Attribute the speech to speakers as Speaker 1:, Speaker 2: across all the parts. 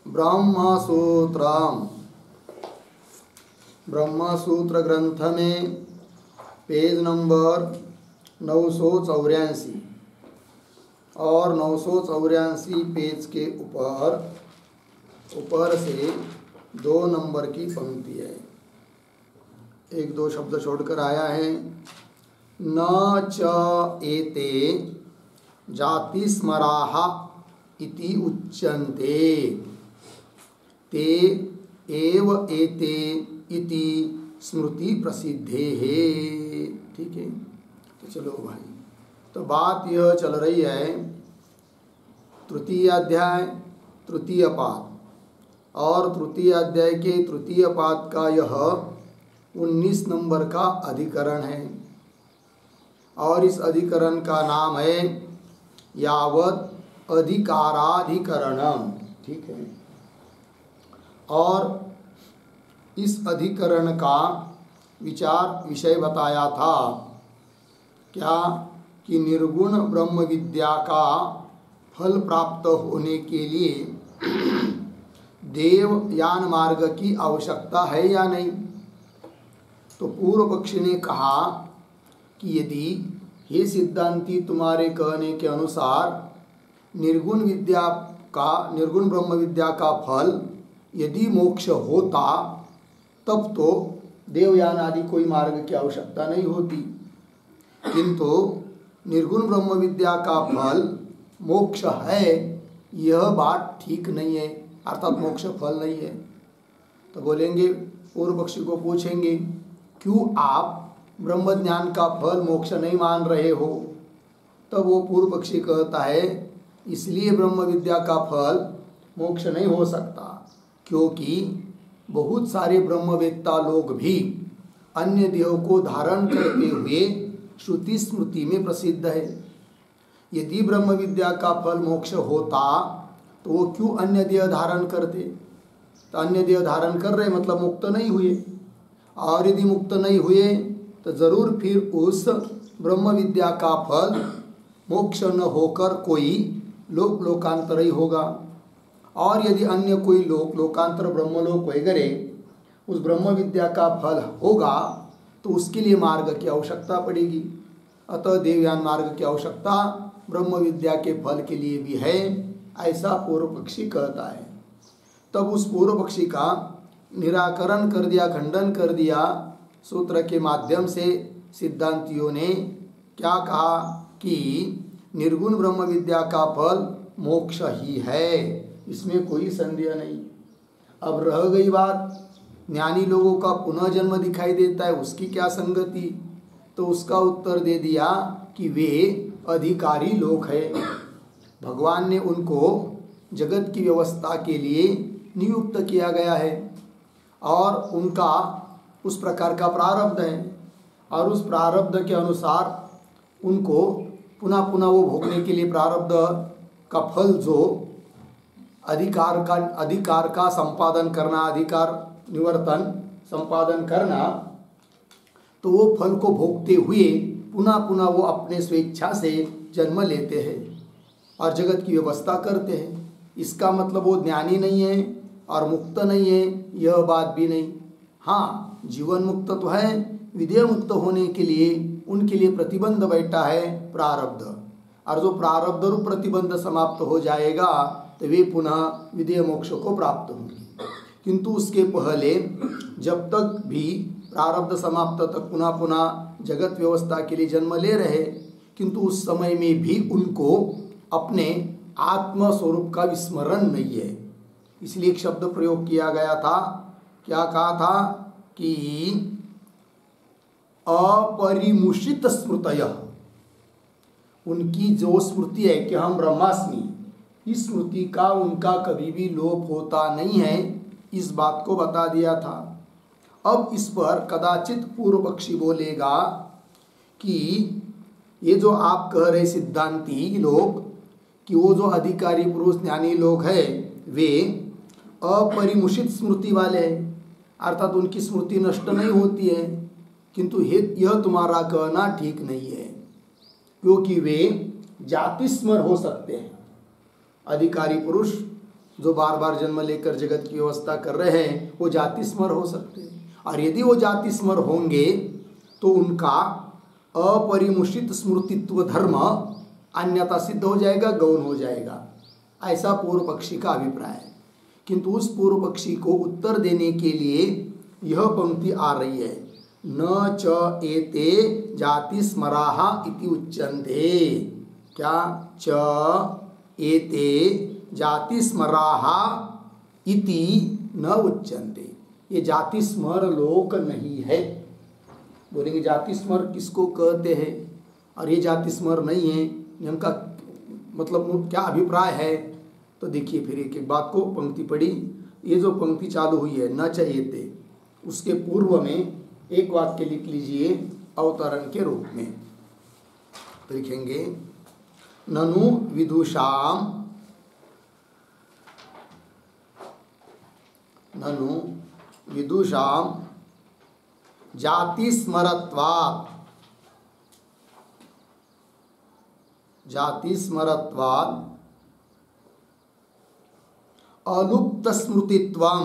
Speaker 1: ब्रह्मसूत्रम ब्रह्मसूत्र ग्रंथ में page number 984 और 984 पेज के ऊपर से 2 नंबर की पंक्ति है। 1-2 शब्द छोड़कर आया है। न च एते जातिस्मराः इति उच्यन्ते ते एव एते इति स्मृति प्रसिद्धे है। ठीक है, तो चलो भाई, तो बात यह चल रही है तृतीय अध्याय तृतीय पाद, और तृतीय अध्याय के तृतीय पाद का यह 19 नंबर का अधिकरण है, और इस अधिकरण का नाम है यावत् अधिकाराधिकरणम। ठीक है, और इस अधिकरण का विषय बताया था क्या कि निर्गुण ब्रह्म विद्या का फल प्राप्त होने के लिए देवयान मार्ग की आवश्यकता है या नहीं। तो पूर्व पक्षी ने कहा कि यदि हे सिद्धांती तुम्हारे कहने के अनुसार निर्गुण ब्रह्म विद्या का फल यदि मोक्ष होता तब तो देवयान आदि कोई मार्ग की आवश्यकता नहीं होती, किंतु निर्गुण ब्रह्म विद्या का फल मोक्ष है, यह बात ठीक नहीं है, अर्थात मोक्ष फल नहीं है। तो बोलेंगे, पूर्व पक्षी को पूछेंगे, क्यों आप ब्रह्म ज्ञान का फल मोक्ष नहीं मान रहे हो। तब वो पूर्व पक्षी कहता है, इसलिए ब्रह्म विद्या का फल मोक्ष नहीं हो सकता क्योंकि बहुत सारे ब्रह्मवेत्ता लोग भी अन्य देह को धारण करते हुए श्रुति स्मृति में प्रसिद्ध है। यदि ब्रह्म विद्या का फल मोक्ष होता तो वो क्यों अन्य देह धारण करते। तो अन्य देह धारण कर रहे मतलब मुक्त नहीं हुए, और यदि मुक्त नहीं हुए तो जरूर फिर उस ब्रह्म विद्या का फल मोक्ष न होकर कोई लोकांतर ही होगा। और यदि अन्य कोई लोकांतर ब्रह्मलोक वगैरह उस ब्रह्म विद्या का फल होगा तो उसके लिए मार्ग की आवश्यकता पड़ेगी। अतः देवयान मार्ग की आवश्यकता ब्रह्म विद्या के फल के लिए भी है, ऐसा पूर्व पक्षी कहता है। तब उस पूर्व पक्षी का निराकरण कर दिया, खंडन कर दिया सूत्र के माध्यम से। सिद्धांतियों ने क्या कहा कि निर्गुण ब्रह्म विद्या का फल मोक्ष ही है, इसमें कोई संदेह नहीं। अब रह गई बात ज्ञानी लोगों का पुनः जन्म दिखाई देता है, उसकी क्या संगति। तो उसका उत्तर दे दिया कि वे अधिकारी लोग हैं, भगवान ने उनको जगत की व्यवस्था के लिए नियुक्त किया गया है, और उनका उस प्रकार का प्रारब्ध है, और उस प्रारब्ध के अनुसार उनको पुनः पुनः वो भोगने के लिए प्रारब्ध का फल जो अधिकार का संपादन करना, अधिकार निवर्तन संपादन करना, तो वो फल को भोगते हुए पुनः पुनः वो अपने स्वेच्छा से जन्म लेते हैं और जगत की व्यवस्था करते हैं। इसका मतलब वो ज्ञानी नहीं है और मुक्त नहीं है, यह बात भी नहीं। हाँ, जीवन मुक्त तो है, विदेह मुक्त होने के लिए उनके लिए प्रतिबंध बैठा है प्रारब्ध, और जो प्रारब्ध रूप प्रतिबंध समाप्त हो जाएगा तो वे पुनः विदेह मोक्ष को प्राप्त होंगे। किंतु उसके पहले जब तक भी प्रारब्ध समाप्त तक पुनः पुनः जगत व्यवस्था के लिए जन्म ले रहे, किंतु उस समय में भी उनको अपने आत्म स्वरूप का विस्मरण नहीं है। इसलिए एक शब्द प्रयोग किया गया था, क्या कहा था कि अपरिमुषित स्मृतयः, उनकी जो स्मृति है कि हम ब्रह्मास्मि, इस स्मृति का उनका कभी भी लोप होता नहीं है, इस बात को बता दिया था। अब इस पर कदाचित पूर्व पक्षी बोलेगा कि ये जो आप कह रहे सिद्धांती लोग कि वो जो अधिकारी पुरुष ज्ञानी लोग हैं वे अपरिमुषित स्मृति वाले हैं, अर्थात उनकी स्मृति नष्ट नहीं होती है, किंतु यह तुम्हारा कहना ठीक नहीं है, क्योंकि वे जातिस्मर हो सकते हैं। अधिकारी पुरुष जो बार बार जन्म लेकर जगत की व्यवस्था कर रहे हैं वो जाति स्मर हो सकते हैं। और यदि वो जाति स्मर होंगे तो उनका अपरिमुषित स्मृतित्व धर्म अन्यथा सिद्ध हो जाएगा, गौण हो जाएगा, ऐसा पूर्व पक्षी का अभिप्राय है। किंतु उस पूर्व पक्षी को उत्तर देने के लिए यह पंक्ति आ रही है, न च एते जाति स्मराहा इति उच्यन्ते। क्या? च एते जाति स्मराहा इति न उच्यन्ते। ये जाति स्मर लोक नहीं है। बोलेंगे जाति स्मर किसको कहते हैं और ये जाति स्मर नहीं है, इनका मतलब क्या अभिप्राय है? तो देखिए फिर एक एक बात को पंक्ति पढ़ी। ये जो पंक्ति चालू हुई है न चयेते, उसके पूर्व में एक वाक्य लिख लीजिए अवतरण के रूप में। तो लिखेंगे ननु विदुषाम, ननु विदुषाम जाति स्मरत्वात्, जाति स्मरत्वात् अलुप्त स्मृतित्वम,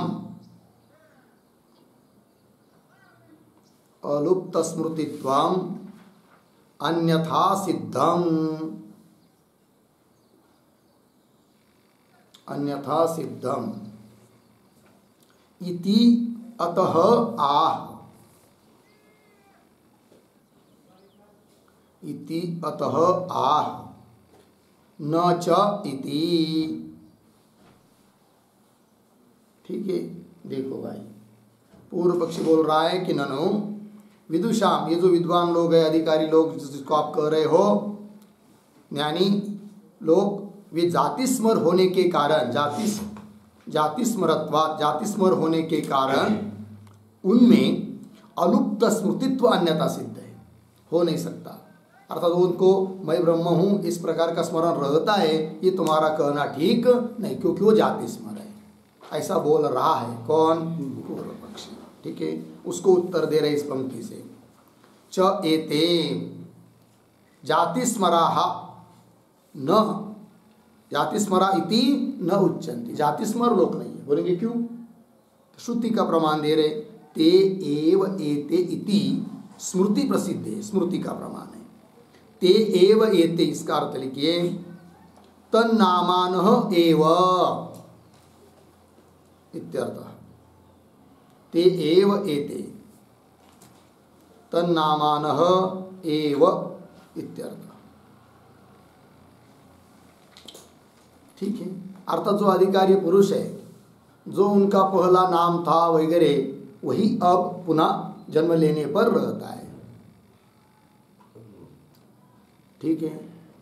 Speaker 1: अलुप्त स्मृतित्वम अन्यथा सिद्धम, अन्यथा सिद्धम इति अतः आह, इति अतः आह न च इति। ठीक है, देखो भाई पूर्व पक्षी बोल रहा है कि ननु विदुषाम, ये जो विद्वान लोग है, अधिकारी लोग जिसको आप कह रहे हो, ज्ञानी लोग, वे जाति स्मर होने के कारण, जाति स्मरत्वा, जाति स्मर होने के कारण उनमें अलुप्त स्मृतित्व अन्यथा सिद्ध है, हो नहीं सकता। अर्थात उनको मैं ब्रह्म हूँ इस प्रकार का स्मरण रहता है, ये तुम्हारा कहना ठीक नहीं, क्योंकि वो जाति स्मर है, ऐसा बोल रहा है। कौन? पूर्व पक्षी। ठीक है, उसको उत्तर दे रहे इस पंक्ति से, च एते जाति स्मराहा न, जाति स्मरा इति न उच्यन्ते, जाति स्मर लोक नहीं है। बोलेंगे क्यों? श्रुति का प्रमाण दे रहे, ते एव एते इति स्मृति प्रसिद्ध है, स्मृति का प्रमाण है। ते एव एते, इसका अर्थ लिखिए तन्नामानः एव इत्यर्थः। ते एव एते तन्नामानः एव इत्यर्थः। ठीक है, अर्थात जो अधिकारी पुरुष है, जो उनका पहला नाम था वगैरह, वही अब पुनः जन्म लेने पर रहता है। ठीक है,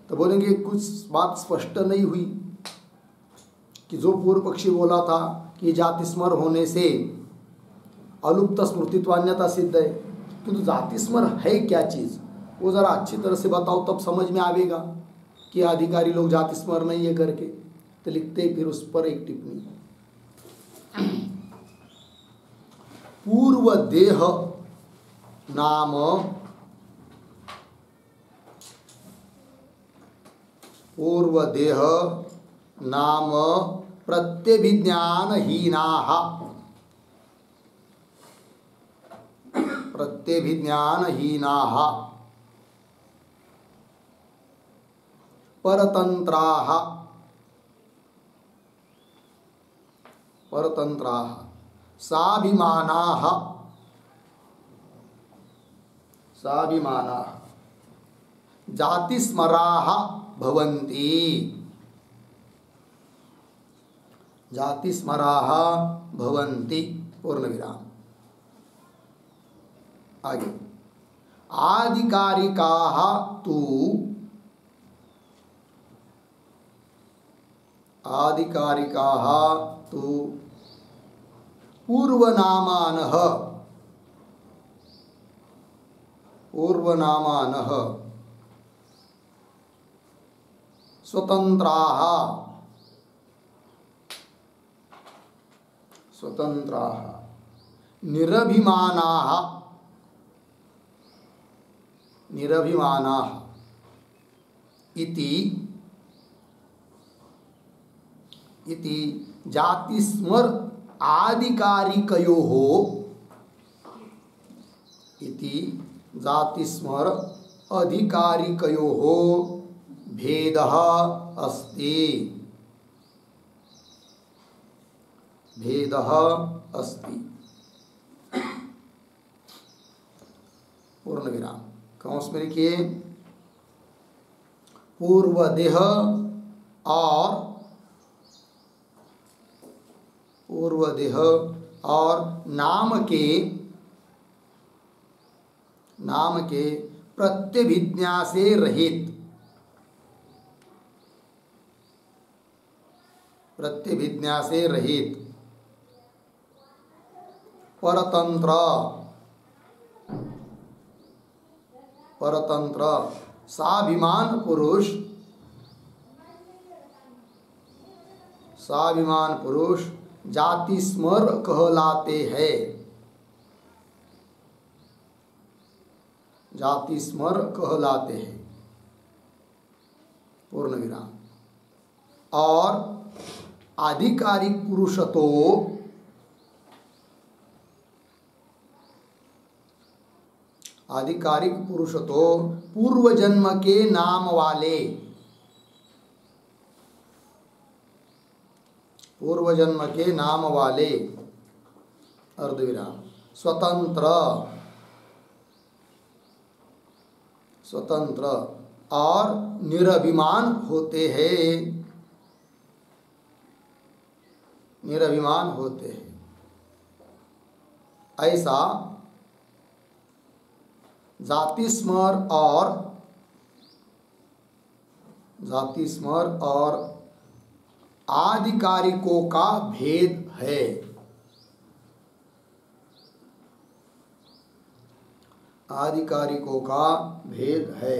Speaker 1: तो बोलेंगे कुछ बात स्पष्ट नहीं हुई कि जो पूर्व पक्षी बोला था कि जाति स्मर होने से अलुप्त स्मृतित्वान्यता सिद्ध है, किंतु जाति स्मर है क्या चीज़, वो ज़रा अच्छी तरह से बताओ, तब समझ में आवेगा कि अधिकारी लोग जाति स्मर नहीं है करके। तो लिखते फिर उस पर एक टिप्पणी, पूर्व देह नाम, पूर्व देह नाम प्रत्यभिज्ञानहीनाः, प्रत्यभिज्ञानहीनाः परतंत्राः, परतंत्राः साभिमानाः, साभिमानाः जातिस्मराः भवन्ति, जातिस्मराः भवन्ति। पूर्ण विराम। आगे, आधिकारिकाः तु, आधिकारिकाः तु पूर्वनामानः, पूर्वनामानः स्वतंत्राः, स्वतंत्राः निरभिमानाः, निरभिमानाः इति इति जाति स्मर आधिकारिकयोः इति जाति स्मर अधिकारिकयोः भेदः अस्ति। भेदः अस्ति। पूर्ण विराम कौंस में लिखिए। पूर्वदेह और नाम के प्रत्यभिज्ञा से रहित परतंत्र स्वाभिमान पुरुष जाति स्मर कहलाते हैं। पूर्ण विराम। और आधिकारिक पुरुष तो पूर्व जन्म के नाम वाले अर्धविराम स्वतंत्र और निरभिमान होते हैं। ऐसा जाति स्मर और आधिकारिकों का भेद है।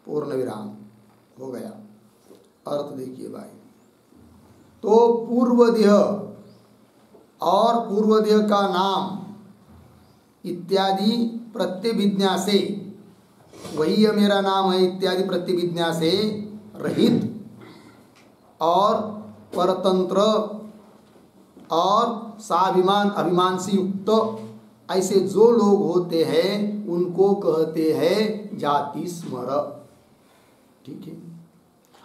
Speaker 1: पूर्ण विराम हो गया। अर्थ देखिए भाई। तो पूर्वदेह और पूर्वदेह का नाम इत्यादि प्रत्यभिज्ञा से, वही है मेरा नाम है इत्यादि प्रत्यभिज्ञा से रहित और परतंत्र और स्वाभिमान अभिमान से युक्त ऐसे जो लोग होते हैं उनको कहते हैं जाति स्मर। ठीक है।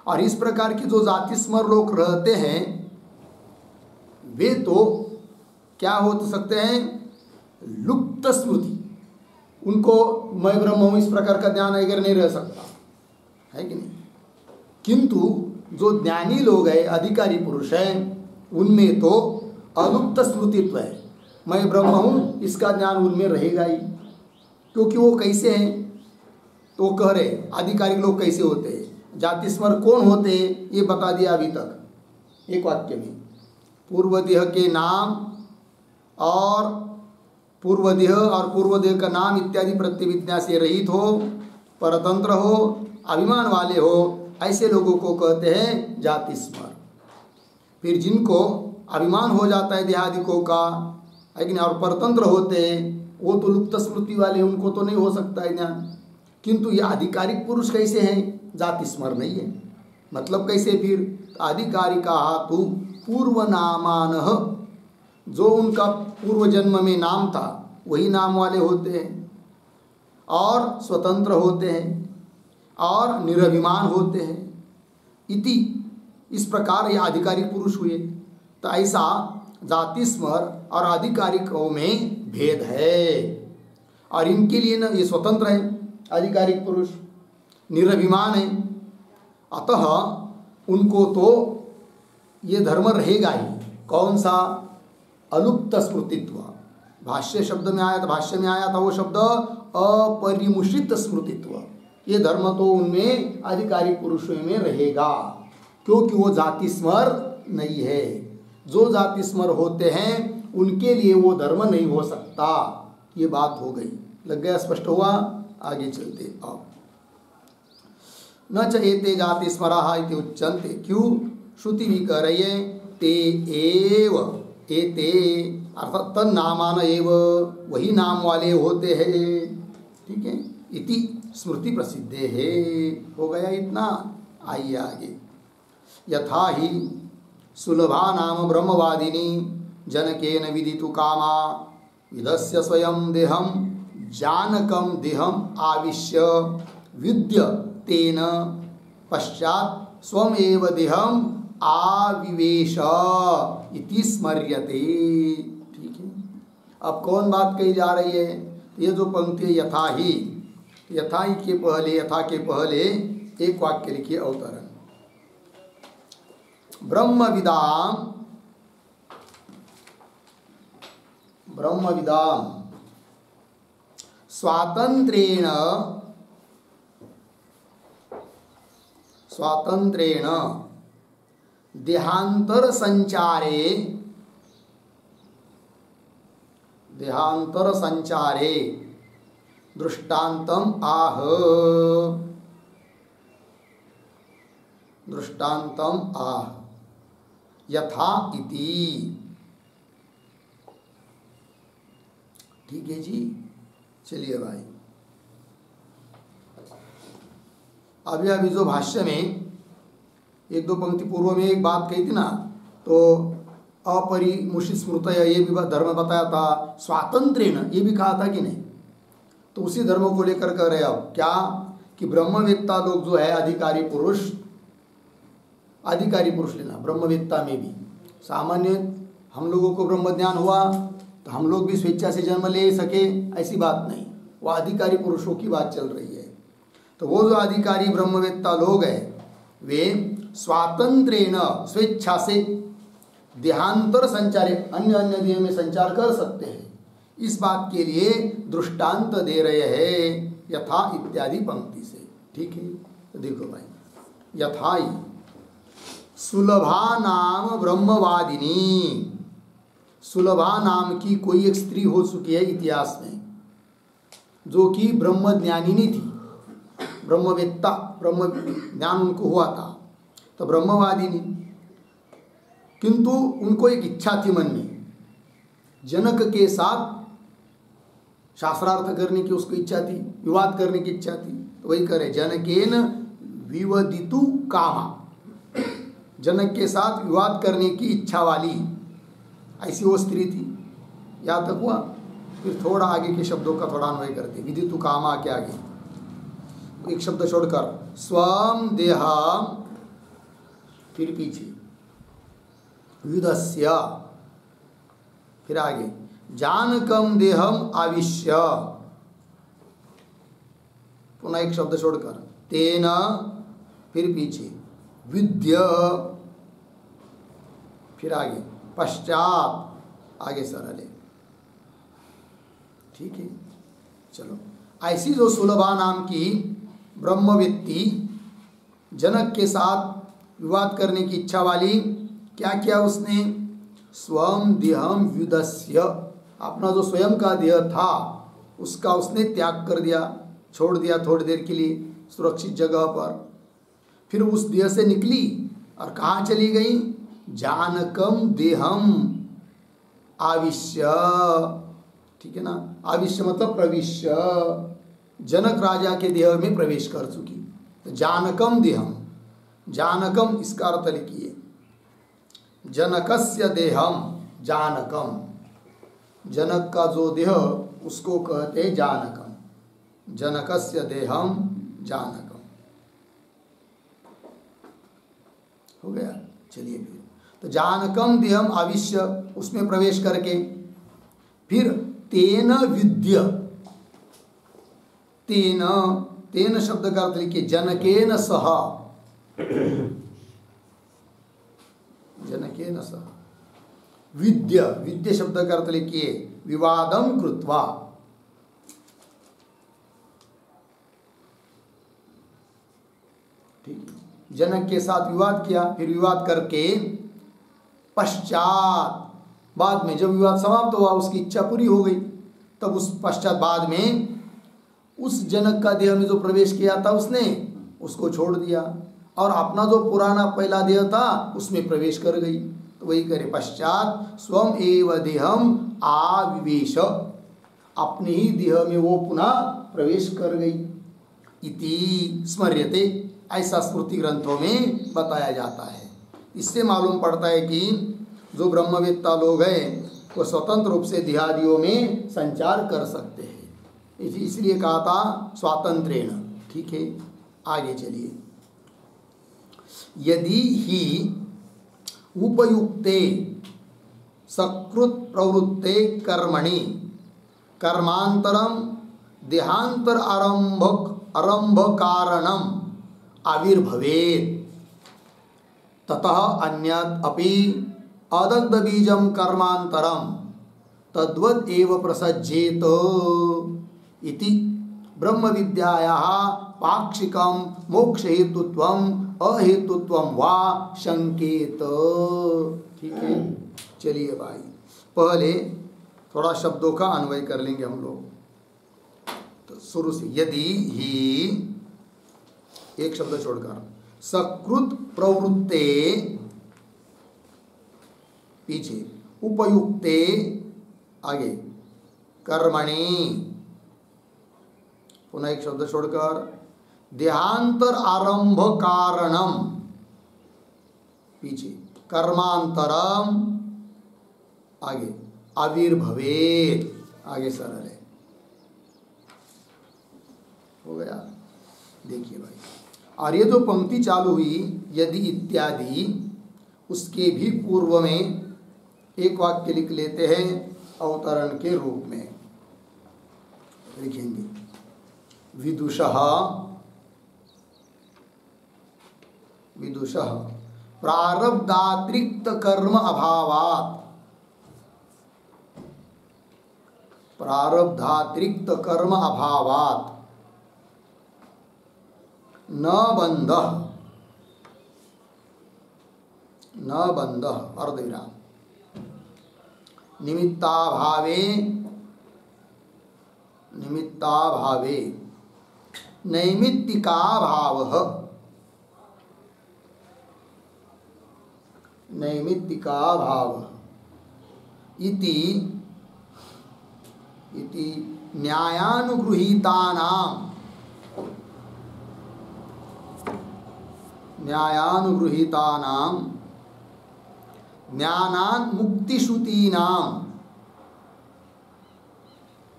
Speaker 1: और इस प्रकार की जो जाति स्मर लोग रहते हैं वे तो क्या हो सकते हैं, लुप्त स्मृति। उनको मैं ब्रह्म हूं इस प्रकार का ज्ञान अगर नहीं रह सकता है कि नहीं। किंतु जो ज्ञानी लोग हैं, अधिकारी पुरुष हैं, उनमें तो अलुप्त स्मृतित्व है। मैं ब्रह्म हूं इसका ज्ञान उनमें रहेगा ही। क्योंकि वो कैसे हैं तो कह रहे आधिकारिक लोग कैसे होते हैं, जाति स्मर कौन होते हैं ये बता दिया अभी तक एक वाक्य में। पूर्वदेह के नाम और पूर्वदेह का नाम इत्यादि प्रत्यभिज्ञा से रहित हो, परतंत्र हो, अभिमान वाले हो, ऐसे लोगों को कहते हैं जाति स्मर। फिर जिनको अभिमान हो जाता है देहादिकों का, लेकिन और परतंत्र होते हैं वो तो लुप्त स्मृति वाले, उनको तो नहीं हो सकता है ज्ञान। किंतु ये आधिकारिक पुरुष कैसे हैं, जाति स्मर नहीं है। मतलब कैसे फिर, आधिकारिका तु पूर्व नामान, जो उनका पूर्व जन्म में नाम था वही नाम वाले होते हैं और स्वतंत्र होते हैं और निरभिमान होते हैं। इति इस प्रकार ये आधिकारिक पुरुष हुए। तो ऐसा जाति स्मर और आधिकारिकों में भेद है। और इनके लिए ना ये स्वतंत्र है आधिकारिक पुरुष, निरभिमान है, अतः उनको तो ये धर्म रहेगा ही। कौन सा, अलुप्त स्मृतित्व। भाष्य शब्द में आया था, भाष्य में आया था वो शब्द अपरिमुषित स्मृतित्व। ये धर्म तो उनमें आधिकारिक पुरुषों में रहेगा, क्योंकि वो जाति स्मर नहीं है। जो जाति स्मर होते हैं उनके लिए वो धर्म नहीं हो सकता। ये बात हो गई, लग गया, स्पष्ट हुआ। आगे चलते अब। न च एते जाति स्मराः इति उच्यन्ते। क्यों, श्रुति भी कह रही है ते एव, एते अर्थात तन नामान एव, वही नाम वाले होते हैं। ठीक है। इति स्मृति प्रसिद्धे है। हो गया इतना। आइए आगे। यथा ही सुलभा नाम ब्रह्मवादिनी जनकेन विदितु कामा विदस्य स्वयं देहम जानकम देहम आविश्य विद्य तेन पश्चात स्वम एव देहम आविवेश इति स्मर्यते। ठीक है, अब कौन बात कही जा रही है? ये जो पंक्ति यथा ही के पहले एक वाक्य लिखिए अवतरण। ब्रह्मविदाम स्वातंत्रेण देहांतर संचारे दृष्टांतम आह यथा इति। ठीक है जी, चलिए भाई। अभी जो भाष्य में एक दो पंक्ति पूर्व में एक बात कही थी ना, तो अपरिमुषित स्मृत ये भी धर्म बताया था, स्वातंत्र्येण ये भी कहा था कि नहीं? तो उसी धर्म को लेकर कर रहे अब क्या कि ब्रह्मवेत्ता लोग जो है अधिकारी पुरुष लेना। ब्रह्मवेत्ता में भी सामान्य हम लोगों को ब्रह्म ज्ञान हुआ तो हम लोग भी स्वेच्छा से जन्म ले सके, ऐसी बात नहीं। वह अधिकारी पुरुषों की बात चल रही है। तो वो जो अधिकारी ब्रह्मवेत्ता लोग हैं वे स्वातंत्र्येण स्वेच्छा से देहांतर संचारे अन्य देह में संचार कर सकते हैं। इस बात के लिए दृष्टांत दे रहे हैं यथा इत्यादि पंक्ति से। ठीक है, तो देखो भाई, यथा ही सुलभा नाम ब्रह्मवादिनी, सुलभा नाम की कोई एक स्त्री हो चुकी है इतिहास में जो कि ब्रह्मज्ञानिनी थी, ब्रह्मवेत्ता, ब्रह्म ज्ञान उनको हुआ था, तो ब्रह्मवादिनी। किंतु उनको एक इच्छा थी मन में, जनक के साथ शास्त्रार्थ करने की उसको इच्छा थी, विवाद करने की इच्छा थी। तो वही करे, जनकेन विवदितु कामा, जनक के साथ विवाद करने की इच्छा वाली ऐसी वो स्त्री थी। यहाँ तक हुआ। फिर थोड़ा आगे के शब्दों का थोड़ा अन्वय करते, विदितु कामा के आगे एक शब्द छोड़कर स्वम देहा, फिर पीछे विदस्य, फिर आगे जानकम देहम आविश्य, पुनः एक शब्द छोड़कर तेन, फिर पीछे विद्य, फिर आगे पश्चात, आगे सरल है। ठीक है, चलो। ऐसी जो सुलभा नाम की ब्रह्मवेत्ती जनक के साथ विवाद करने की इच्छा वाली, क्या किया उसने? स्वम देहम व्युदस्य, अपना जो स्वयं का देह था उसका उसने त्याग कर दिया, छोड़ दिया थोड़ी देर के लिए सुरक्षित जगह पर। फिर उस देह से निकली और कहाँ चली गई? जानकम देहम आविश्य। ठीक है ना, आविश्य मतलब प्रविश्य, जनक राजा के देह में प्रवेश कर चुकी। तो जानकम देहम, जानकम इसका अर्थ लिखिए, जनकस्य देहम जानकम, जनक का जो देह उसको कहते जानकम, जनकस्य देहम जानकम। हो गया, चलिए। फिर तो जानकम देहम आविश्य, उसमें प्रवेश करके फिर तेन विद्य, तेन, तेन शब्द का अर्थ लिखिए जनकेन सह, जनकेन सह विद्य, विद्य शब्द का अर्थ लिखिए विवादम कृत्वा, ठीक, जनक के साथ विवाद किया, फिर विवाद करके पश्चात, बाद में जब विवाद समाप्त हुआ, उसकी इच्छा पूरी हो गई, तब उस पश्चात बाद में उस जनक का देह में जो प्रवेश किया था उसने उसको छोड़ दिया और अपना जो पुराना पहला देह था उसमें प्रवेश कर गई। तो वही करे, पश्चात स्वम एव देहम आविवेश, अपने ही देह में वो पुनः प्रवेश कर गई। इति स्मर्यते, ऐसा स्मृति ग्रंथों में बताया जाता है। इससे मालूम पड़ता है कि जो ब्रह्मवेत्ता लोग हैं वो स्वतंत्र रूप से देहादियों में संचार कर सकते हैं। इसलिए कहा था स्वातंत्र्येण। ठीक है, आगे चलिए। यदि ही उपयुक्ते सकृत प्रवृत्ते कर्मणि कर्मांतरम देहांतर आरंभ कारणम आविर्भवेत् ततः अन्यत् अपि अदग्ध बीजम कर्मांतरम तद्वत् एव प्रसज्जेत इति ब्रह्म विद्यायाः पाक्षिकम मोक्ष हेतुत्वम अहेतुत्वम वा शंकेत। ठीक है, चलिए भाई, पहले थोड़ा शब्दों का अन्वय कर लेंगे हम लोग। तो शुरू से, यदि ही एक शब्द छोड़कर सकृत प्रवृत्ते पीछे उपयुक्ते आगे कर्मणि पुनः एक शब्द छोड़कर देहांतर आरंभ कारणम पीछे कर्मांतरम आगे आविर्भवेत् आगे सरल है, हो गया। देखिए भाई, और ये जो पंक्ति चालू हुई यदि इत्यादि, उसके भी पूर्व में एक वाक्य लिख लेते हैं अवतरण के रूप में। लिखेंगे विदुषः प्रारब्धातिरिक्त कर्म अभावात् प्रारब्धातिरिक्त कर्म अभावात् न बंधः अर्धविराम निमित्ताभावे नैमित्तिकाभावः इति न्यायानुगृहीतानां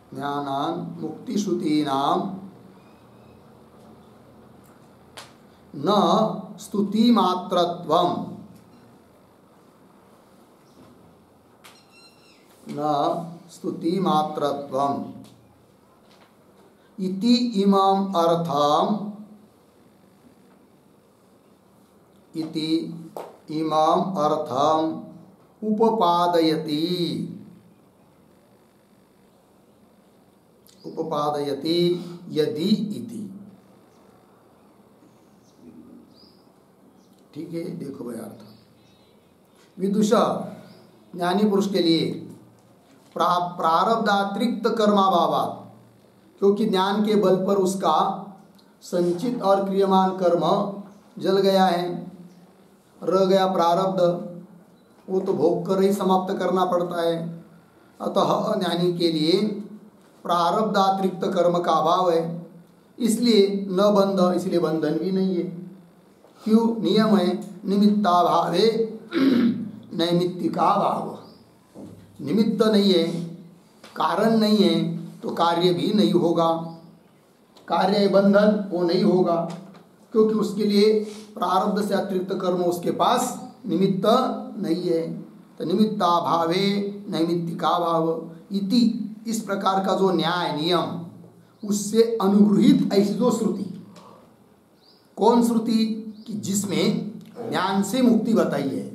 Speaker 1: ज्ञानान् मुक्तिश्रुतीनां न स्तुतिमात्रत्वम् इति इमम् अर्थम् उपपादयति यदि इति। ठीक है, देखो भाई अर्थ। विदुषा ज्ञानी पुरुष के लिए प्रारब्धातिरिक्त कर्माभावात्, क्योंकि ज्ञान के बल पर उसका संचित और क्रियमान कर्म जल गया है, रह गया प्रारब्ध, वो तो भोग कर ही समाप्त करना पड़ता है। अतः ज्ञानी के लिए प्रारब्धातिरिक्त कर्म का अभाव है, इसलिए न बंध, इसलिए बंधन भी नहीं है। क्यों? नियम है निमित्ताभावे नैमित्तिकाभाव। निमित्त नहीं है, कारण नहीं है, तो कार्य भी नहीं होगा। कार्य बंधन वो नहीं होगा, क्योंकि उसके लिए प्रारब्ध से अतिरिक्त कर्म उसके पास निमित्त नहीं है। तो निमित्ताभावे नैमित्तिकाभाव इति, इस प्रकार का जो न्याय नियम, उससे अनुगृहित ऐसी जो श्रुति, कौन श्रुति कि जिसमें ज्ञान से मुक्ति बताई है,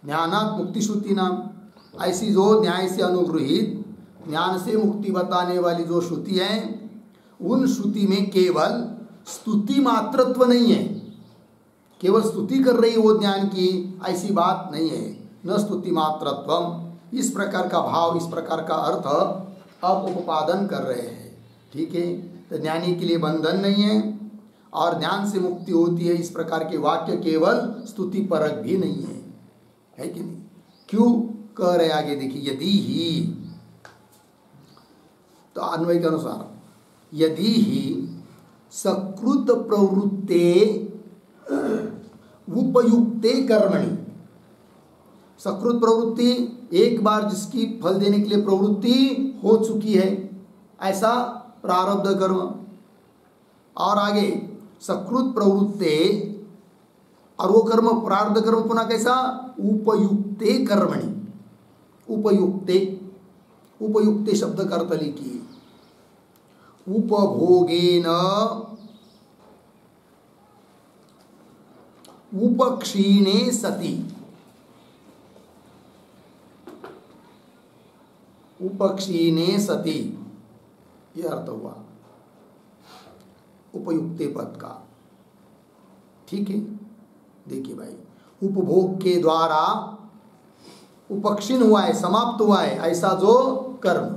Speaker 1: ज्ञानात् मुक्ति श्रुति नाम, ऐसी जो न्याय से अनुगृहित ज्ञान से मुक्ति बताने वाली जो श्रुति है, उन श्रुति में केवल स्तुति मात्रत्व नहीं है, केवल स्तुति कर रही है वो ज्ञान की, ऐसी बात नहीं है। न स्तुति मात्रत्वम, इस प्रकार का भाव, इस प्रकार का अर्थ अब उपादन कर रहे हैं। ठीक है, तो ज्ञानी के लिए बंधन नहीं है और ज्ञान से मुक्ति होती है, इस प्रकार के वाक्य केवल स्तुति परक भी नहीं है कि नहीं? क्यों कह रहे आगे देखिए, यदि ही, तो अन्वय के अनुसार यदि ही सकृत प्रवृत्ते उपयुक्ते कर्मणि, सकृत प्रवृत्ति एक बार जिसकी फल देने के लिए प्रवृत्ति हो चुकी है, ऐसा प्रारब्ध कर्म। और आगे सकृत प्रवृत्ते, और वो कर्म प्रारब्ध कर्म पुनः कैसा, उपयुक्ते कर्मणि। उपयुक्ते, उपयुक्ते शब्द का अर्थ लिखिए, उपभोगेन उपक्षीणे सति, उपक्षीणे सति, यह अर्थ हुआ उपयुक्ते पद का। ठीक है, देखिए भाई, उपभोग के द्वारा उपक्षीण हुआ है, समाप्त हुआ है, ऐसा जो कर्म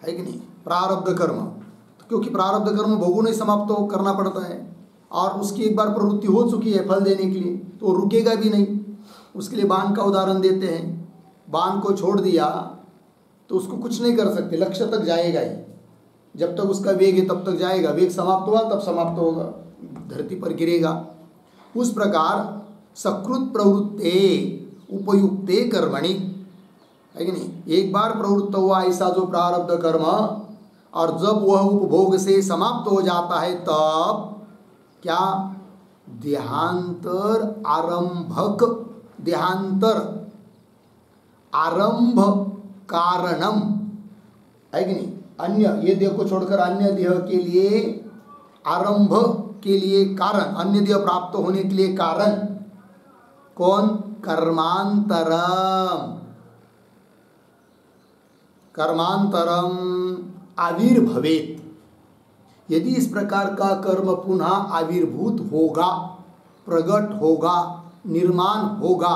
Speaker 1: है कि नहीं, प्रारब्ध कर्म। क्योंकि प्रारब्ध कर्म भोगों ने समाप्त करना पड़ता है, और उसकी एक बार प्रवृत्ति हो चुकी है फल देने के लिए, तो रुकेगा भी नहीं। उसके लिए बाण का उदाहरण देते हैं, बाण को छोड़ दिया तो उसको कुछ नहीं कर सकते, लक्ष्य तक जाएगा ही, जब तक उसका वेग है तब तक जाएगा, वेग समाप्त हुआ तब समाप्त होगा, धरती पर गिरेगा। उस प्रकार सकृत प्रवृत्ते उपयुक्ते कर्मणि, है कि नहीं, एक बार प्रवृत्त हुआ ऐसा जो प्रारब्ध कर्म, और जब वह उपभोग से समाप्त हो जाता है तब क्या, देहांतर आरंभक, देहांतर आरंभ कारणम, है कि नहीं, अन्य ये देह को छोड़कर अन्य देह के लिए, आरंभ के लिए कारण, अन्य देह प्राप्त होने के लिए कारण कौन, कर्मांतरम, कर्मांतरम आविर्भवेत। यदि इस प्रकार का कर्म पुनः आविर्भूत होगा, प्रकट होगा, निर्माण होगा,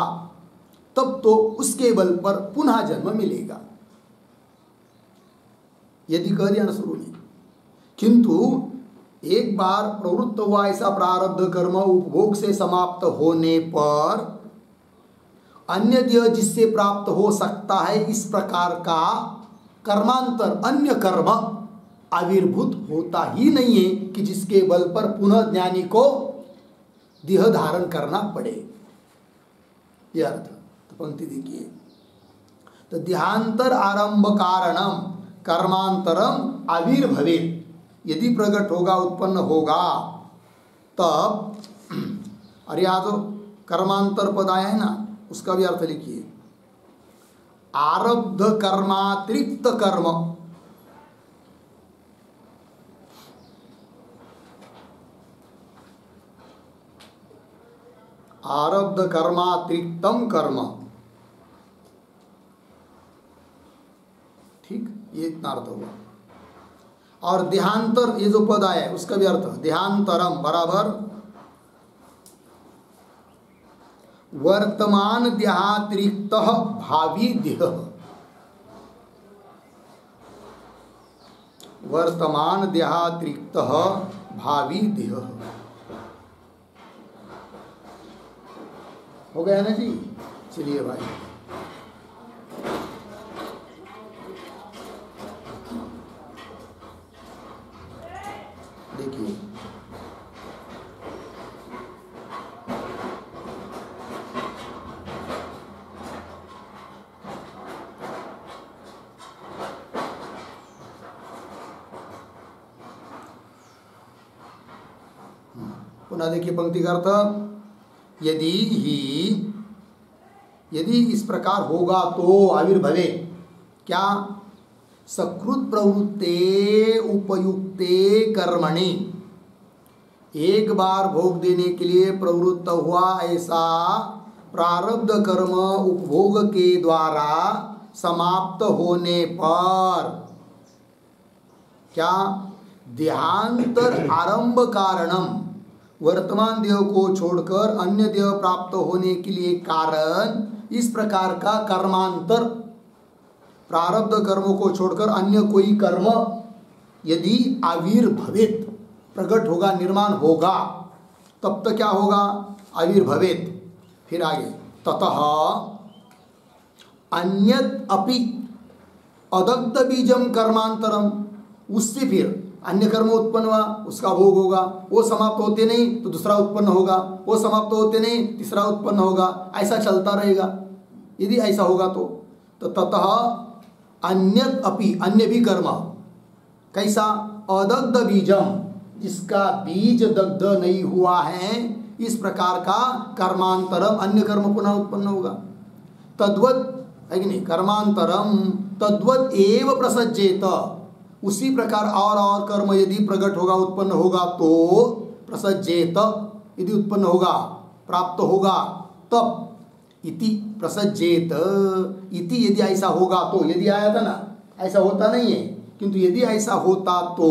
Speaker 1: तब तो उसके बल पर पुनः जन्म मिलेगा, यदि कह दिया ना शुरू में। किंतु एक बार प्रवृत्त हुआ ऐसा प्रारब्ध कर्म उपभोग से समाप्त होने पर अन्य देह जिससे प्राप्त हो सकता है, इस प्रकार का कर्मांतर अन्य कर्म आविर्भूत होता ही नहीं है कि जिसके बल पर पुनः ज्ञानी को देह धारण करना पड़े, यह अर्थ। तो पंक्ति देखिए, तो देहांतर आरंभ कारणम कर्मांतरम आविर्भवेत, यदि प्रकट होगा, उत्पन्न होगा, तब, अरे यहाँ तो कर्मांतर पद आया है ना, उसका भी अर्थ लिखिए, आरब्ध कर्मातिरिक्त कर्म, आरब्ध कर्मातिरिक्तम कर्म। ठीक, ये इतना अर्थ हुआ। और देहांतर, ये जो पद आया है उसका भी अर्थ, देहांतरम बराबर वर्तमान देहातिरिक्त भावी देह, वर्तमान देहातिरिक्त भावी देह। हो गया ना जी, चलिए भाई, देखिए, पुनः देखिए पंक्ति का अर्थ, यदि इस प्रकार होगा तो आविर्भवे, क्या, सकृत प्रवृत्ते उपयुक्ते कर्मणि, एक बार भोग देने के लिए प्रवृत्त हुआ ऐसा प्रारब्ध कर्म उपभोग के द्वारा समाप्त होने पर क्या, देहांतर आरंभ कारणम, वर्तमान देह को छोड़कर अन्य देह प्राप्त होने के लिए कारण, इस प्रकार का कर्मांतर, प्रारब्ध कर्मों को छोड़कर अन्य कोई कर्म यदि आविर्भवेत, प्रकट होगा, निर्माण होगा, तब तक क्या होगा, आविर्भवेत। फिर आगे, ततः अन्यत अपि अदग्ध बीजम कर्मांतरम, उससे फिर अन्य कर्म उत्पन्न हुआ, उसका भोग होगा, वो समाप्त होते नहीं तो दूसरा उत्पन्न होगा, वो समाप्त होते नहीं तीसरा उत्पन्न होगा, ऐसा चलता रहेगा। यदि ऐसा होगा तो ततः अन्यत अपि, अन्य भी कर्म, कैसा? अदग्ध बीजम, जिसका बीज दग्ध नहीं हुआ है, इस प्रकार का कर्मांतरम, अन्य कर्म पुनः उत्पन्न होगा। तद्वत है कि नहीं? कर्मांतरम तद्वत एव प्रसज्जेत, उसी प्रकार और कर्म यदि प्रकट होगा, उत्पन्न होगा तो प्रसज्जेत, यदि उत्पन्न होगा, प्राप्त होगा तब, इति प्रसज्जेत, इति यदि ऐसा होगा तो, यदि आया था ना, ऐसा होता नहीं है, किंतु यदि ऐसा होता तो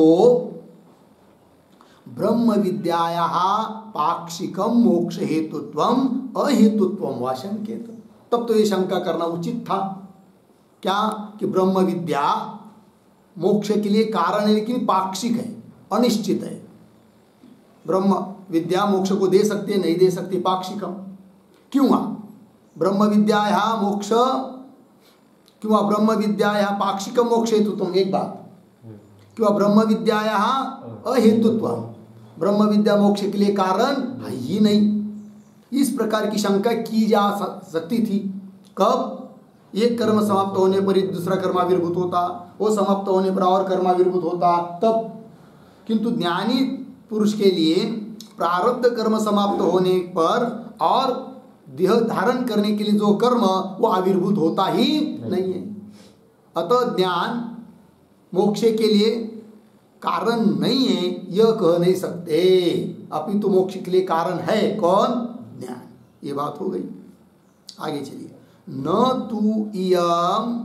Speaker 1: ब्रह्म विद्यायाः पाक्षिकम मोक्ष हेतुत्वम अहेतुत्वम वा शंकेत। तब तो ये शंका करना उचित था, क्या? कि ब्रह्म विद्या मोक्ष के लिए कारण है, लेकिन पाक्षिक है, अनिश्चित है। ब्रह्म विद्या मोक्ष को दे सकती है, नहीं दे सकती, पाक्षिकम। क्यों? ब्रह्म विद्यायाः मोक्ष, क्यों ब्रह्म विद्यायाः पाक्षिकम मोक्ष हेतुत्वम, एक बात, क्यों ब्रह्म विद्यायाः अहेतुत्वम, ब्रह्म विद्या मोक्ष के लिए कारण है ही नहीं। इस प्रकार की शंका की जा सकती थी। कब? एक कर्म समाप्त होने पर ही दूसरा कर्माविर्भूत होता, वो समाप्त होने पर और कर्माविर्भूत होता तब। किंतु ज्ञानी पुरुष के लिए प्रारब्ध कर्म समाप्त होने पर और देह धारण करने के लिए जो कर्म, वो आविर्भूत होता ही नहीं है। अतः ज्ञान मोक्ष के लिए कारण नहीं है, यह कह नहीं सकते, अपितु मोक्ष के लिए कारण है कौन? ज्ञान। ये बात हो गई। आगे चलिए। न तु इयम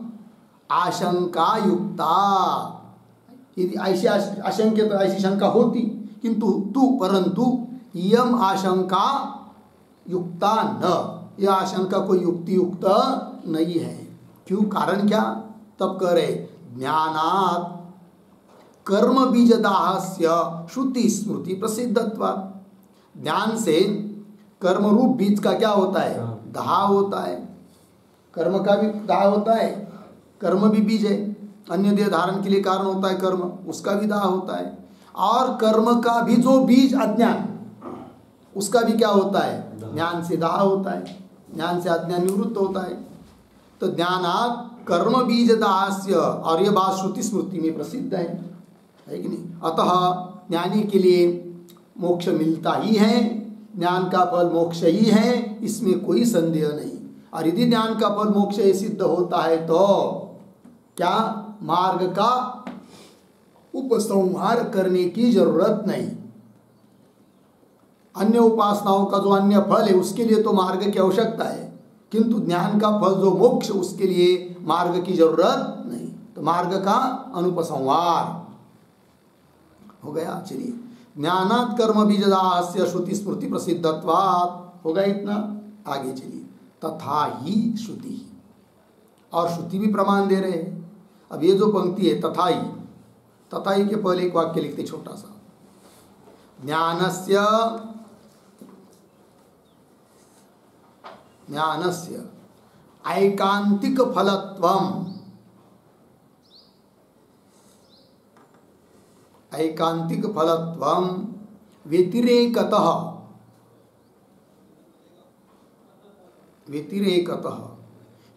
Speaker 1: आशंका युक्ता, यदि ऐसी आशंका, तो ऐसी शंका होती, किंतु परंतु इयम आशंका युक्ता न, यह आशंका कोई युक्ति युक्त नहीं है। क्यों? कारण क्या? तब कह रहे ज्ञानात् कर्म बीजदाहस्य श्रुति स्मृति प्रसिद्धत्वात्, ज्ञान से कर्म रूप बीज का क्या होता है? दाह होता है। कर्म का भी दाह होता है, कर्म भी बीज है, अन्य देह धारण के लिए कारण होता है कर्म, उसका भी दाह होता है। और कर्म का भी जो बीज अज्ञान, उसका भी क्या होता है? ज्ञान से दाह होता है, ज्ञान से अज्ञान निवृत्त होता है। तो ज्ञानात् कर्म बीज दाहस्य, और यह बात श्रुति स्मृति में प्रसिद्ध है कि नहीं? अतः ज्ञानी के लिए मोक्ष मिलता ही है, ज्ञान का फल मोक्ष ही है, इसमें कोई संदेह नहीं। और यदि ज्ञान का फल मोक्ष सिद्ध होता है तो क्या मार्ग का उपसंहार करने की जरूरत नहीं। अन्य उपासनाओं का जो अन्य फल है उसके लिए तो मार्ग की आवश्यकता है, किंतु ज्ञान का फल जो मोक्ष, उसके लिए मार्ग की जरूरत नहीं। तो मार्ग का अनुपसंहार हो गया। चलिए, ज्ञानात् कर्म बीजदाहस्य श्रुति स्मृति प्रसिद्धत्वात्, हो गया इतना। आगे चलिए। तथा ही श्रुति, और श्रुति भी प्रमाण दे रहे हैं। अब ये जो पंक्ति है तथा ही के पहले एक वाक्य लिखते छोटा सा। ज्ञानस्य ऐकांतिक फलत्वम, ऐकांतिक फलत्वम व्यतिरेकतः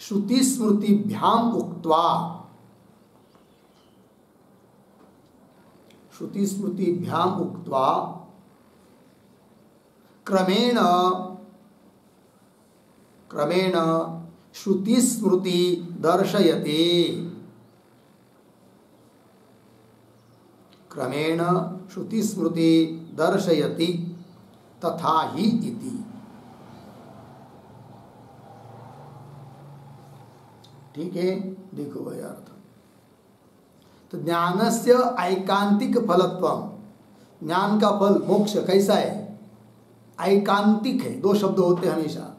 Speaker 1: श्रुति स्मृतिभ्याम उक्त्वा, श्रुति स्मृतिभ्याम उक्त्वा क्रमेण श्रुति स्मृति दर्शयते, क्रमेण श्रुति स्मृति दर्शयति तथा ही इति। ठीक है, देखो भाई अर्थ। तो ज्ञानस्य ऐकांतिक फलत्वम, ज्ञान का फल मोक्ष कैसा है? ऐकांतिक है। दो शब्द होते हैं हमेशा,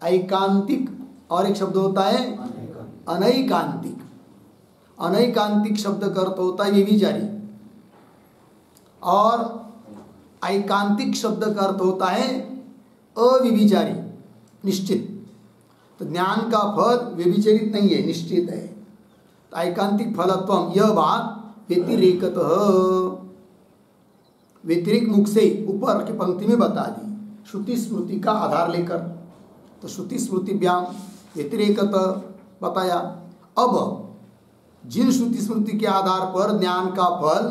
Speaker 1: ऐकांतिक और एक शब्द होता है अनैकांतिक। अनैकांतिक शब्द का अर्थ होता है व्यभिचारी, और ऐकांतिक शब्द का अर्थ होता है अव्यभिचारी, निश्चित। तो ज्ञान का फल व्यभिचरित नहीं है, निश्चित है। तो ऐकांतिक फलत्वम, यह बात व्यतिरेकतः व्यतिरिक्त मुख से ऊपर की पंक्ति में बता दी, श्रुति स्मृति का आधार लेकर। तो श्रुति स्मृति व्याम व्यतिरेकत बताया। अब जिन श्रुति स्मृति के आधार पर ज्ञान का फल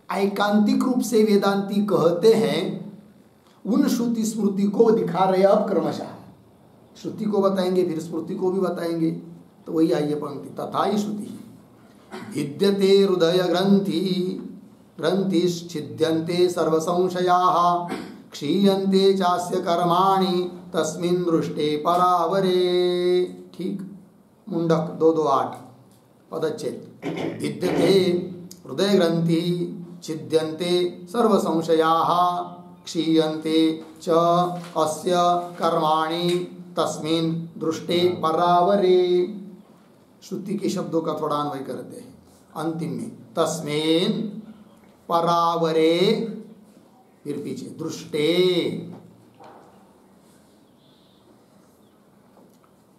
Speaker 1: ऐकांतिक रूप से वेदांती कहते हैं, उन श्रुति स्मृति को दिखा रहे अब क्रमशः। श्रुति को बताएंगे फिर स्मृति को भी बताएंगे। तो वही आइए पंक्ति, तथा ही श्रुति भिद्यते हृदय ग्रंथिश्छिद्यन्ते सर्व संशयाः क्षीयन्ते चास्य कर्माणि तस्मिन् दृष्टे परावरे। ठीक, मुंडक 228 पदच्छेद। भिद्यते हृदय ग्रंथि छिद्यन्ते सर्व संशयाः क्षीयन्ते च अस्य कर्माणि तस्मिन् दृष्टे परावरे। श्रुति के शब्दों का थोड़ा अन्वय करते हैं अंतिम में, तस्मिन् परावरे, फिर पीछे दृष्टे,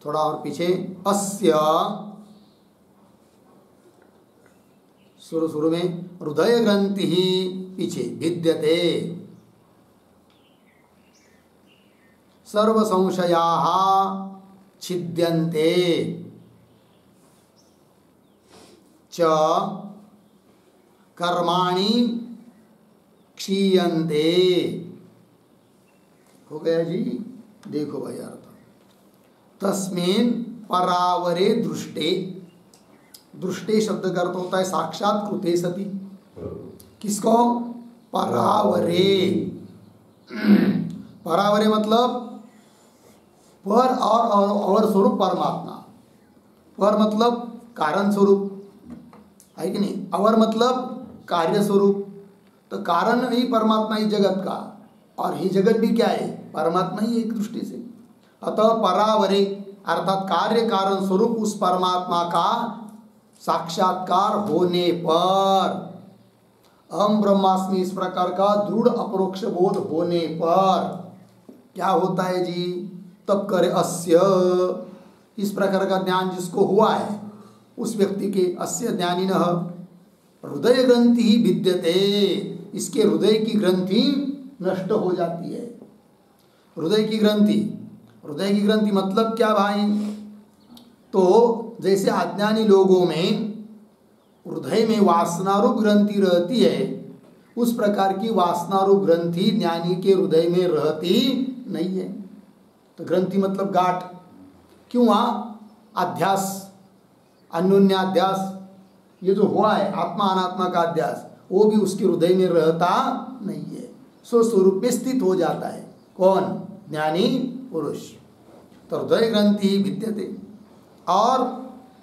Speaker 1: थोड़ा और पीछे अस्य, शुरू में हृदय ग्रंथि ही पीछे भिद्यते सर्व संशयाः छिद्यन्ते च कर्माणि क्षीयन्ते। हो गया जी। देखो भाई अर्थ, तस्मिन् परावरे दृष्टे। दृष्टे शब्द का अर्थ होता है साक्षात कृते सति। किसको? परावरे। परावरे मतलब पर और स्वरूप परमात्मा। पर मतलब कारण स्वरूप है कि नहीं, अवर मतलब कार्य स्वरूप। तो कारण नहीं परमात्मा ही जगत का, और ही जगत भी क्या है? परमात्मा ही एक दृष्टि से। अतः परावरे अर्थात कार्य कारण स्वरूप उस परमात्मा का साक्षात्कार होने पर, अहम ब्रह्मास्मि इस प्रकार का दृढ़ अपरोक्ष बोध होने पर क्या होता है जी? तब करे अस्य, इस प्रकार का ज्ञान जिसको हुआ है उस व्यक्ति के, अस्य ज्ञानिनः हृदय ग्रंथि ही विद्यते, इसके हृदय की ग्रंथि नष्ट हो जाती है। हृदय की ग्रंथि, हृदय की ग्रंथि मतलब क्या भाई? तो जैसे अज्ञानी लोगों में हृदय में वासनारूप ग्रंथि रहती है, उस प्रकार की वासनारूप ग्रंथि ज्ञानी के हृदय में रहती नहीं है। तो ग्रंथि मतलब गाठ। क्यों? अध्यास, अन्योन्याध्यास, ये जो हुआ है आत्मा अनात्मा का अध्यास, वो भी उसके हृदय में रहता नहीं है, स्वस्वरूप में स्थित हो जाता है। कौन? ज्ञानी पुरुष। तो हृदय ग्रंथि विद्यते और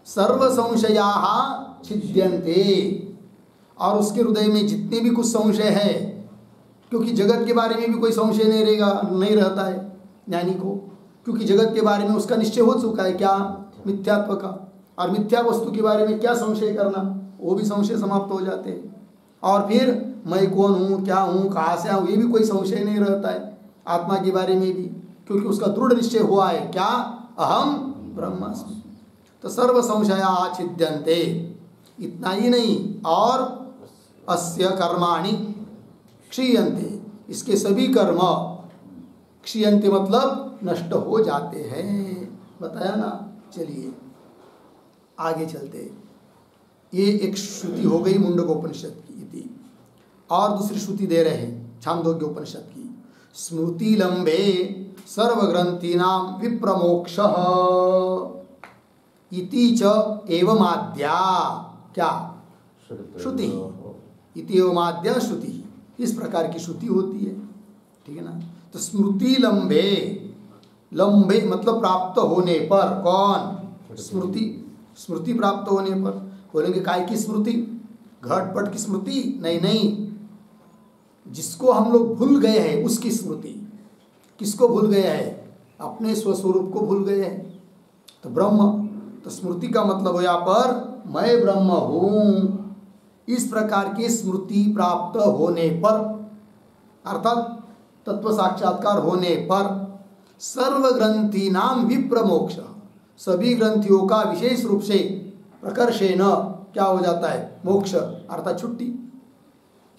Speaker 1: सर्व संशयाः छिद्यन्ते, और उसके हृदय में जितने भी कुछ संशय है, क्योंकि जगत के बारे में भी कोई संशय नहीं रहता है ज्ञानी को, क्योंकि जगत के बारे में उसका निश्चय हो चुका है क्या? मिथ्यात्व का। और मिथ्या वस्तु के बारे में क्या संशय करना, वो भी संशय समाप्त हो जाते हैं। और फिर मैं कौन हूँ, क्या हूँ, कहाँ से आऊँ, ये भी कोई संशय नहीं रहता है आत्मा के बारे में भी, क्योंकि उसका दृढ़ निश्चय हुआ है क्या? अहम ब्रह्मास्मि। तो सर्व संशया छिद्यन्ते। इतना ही नहीं, और अस्य कर्माणि क्षीयन्ते, इसके सभी कर्म क्षीयन्ते मतलब नष्ट हो जाते हैं। बताया ना। चलिए आगे चलते। ये एक श्रुति हो गई मुंडकोपनिषद की थी, और दूसरी श्रुति दे रहे हैं छांदोग्य उपनिषद की। स्मृति लंबे सर्वग्रंथीनाम विप्रमोक्षः इति च एवमाद्या। क्या? श्रुति। इति एवमाद्या श्रुति, इस प्रकार की श्रुति होती है। ठीक है ना। तो स्मृति लंबे, लंबे मतलब प्राप्त होने पर। कौन? स्मृति। स्मृति प्राप्त होने पर। बोलेंगे काय की स्मृति? घटपट की स्मृति? नहीं नहीं, जिसको हम लोग भूल गए हैं उसकी स्मृति। किसको भूल गए हैं? अपने स्वस्वरूप को भूल गए हैं। तो ब्रह्म, तो स्मृति का मतलब हो यहाँ पर मैं ब्रह्म हूँ, इस प्रकार की स्मृति प्राप्त होने पर, अर्थात तत्व साक्षात्कार होने पर, सर्व ग्रंथि नाम विप्रमोक्ष, सभी ग्रंथियों का विशेष रूप से प्रकर्षेण क्या हो जाता है? मोक्ष, अर्थात छुट्टी।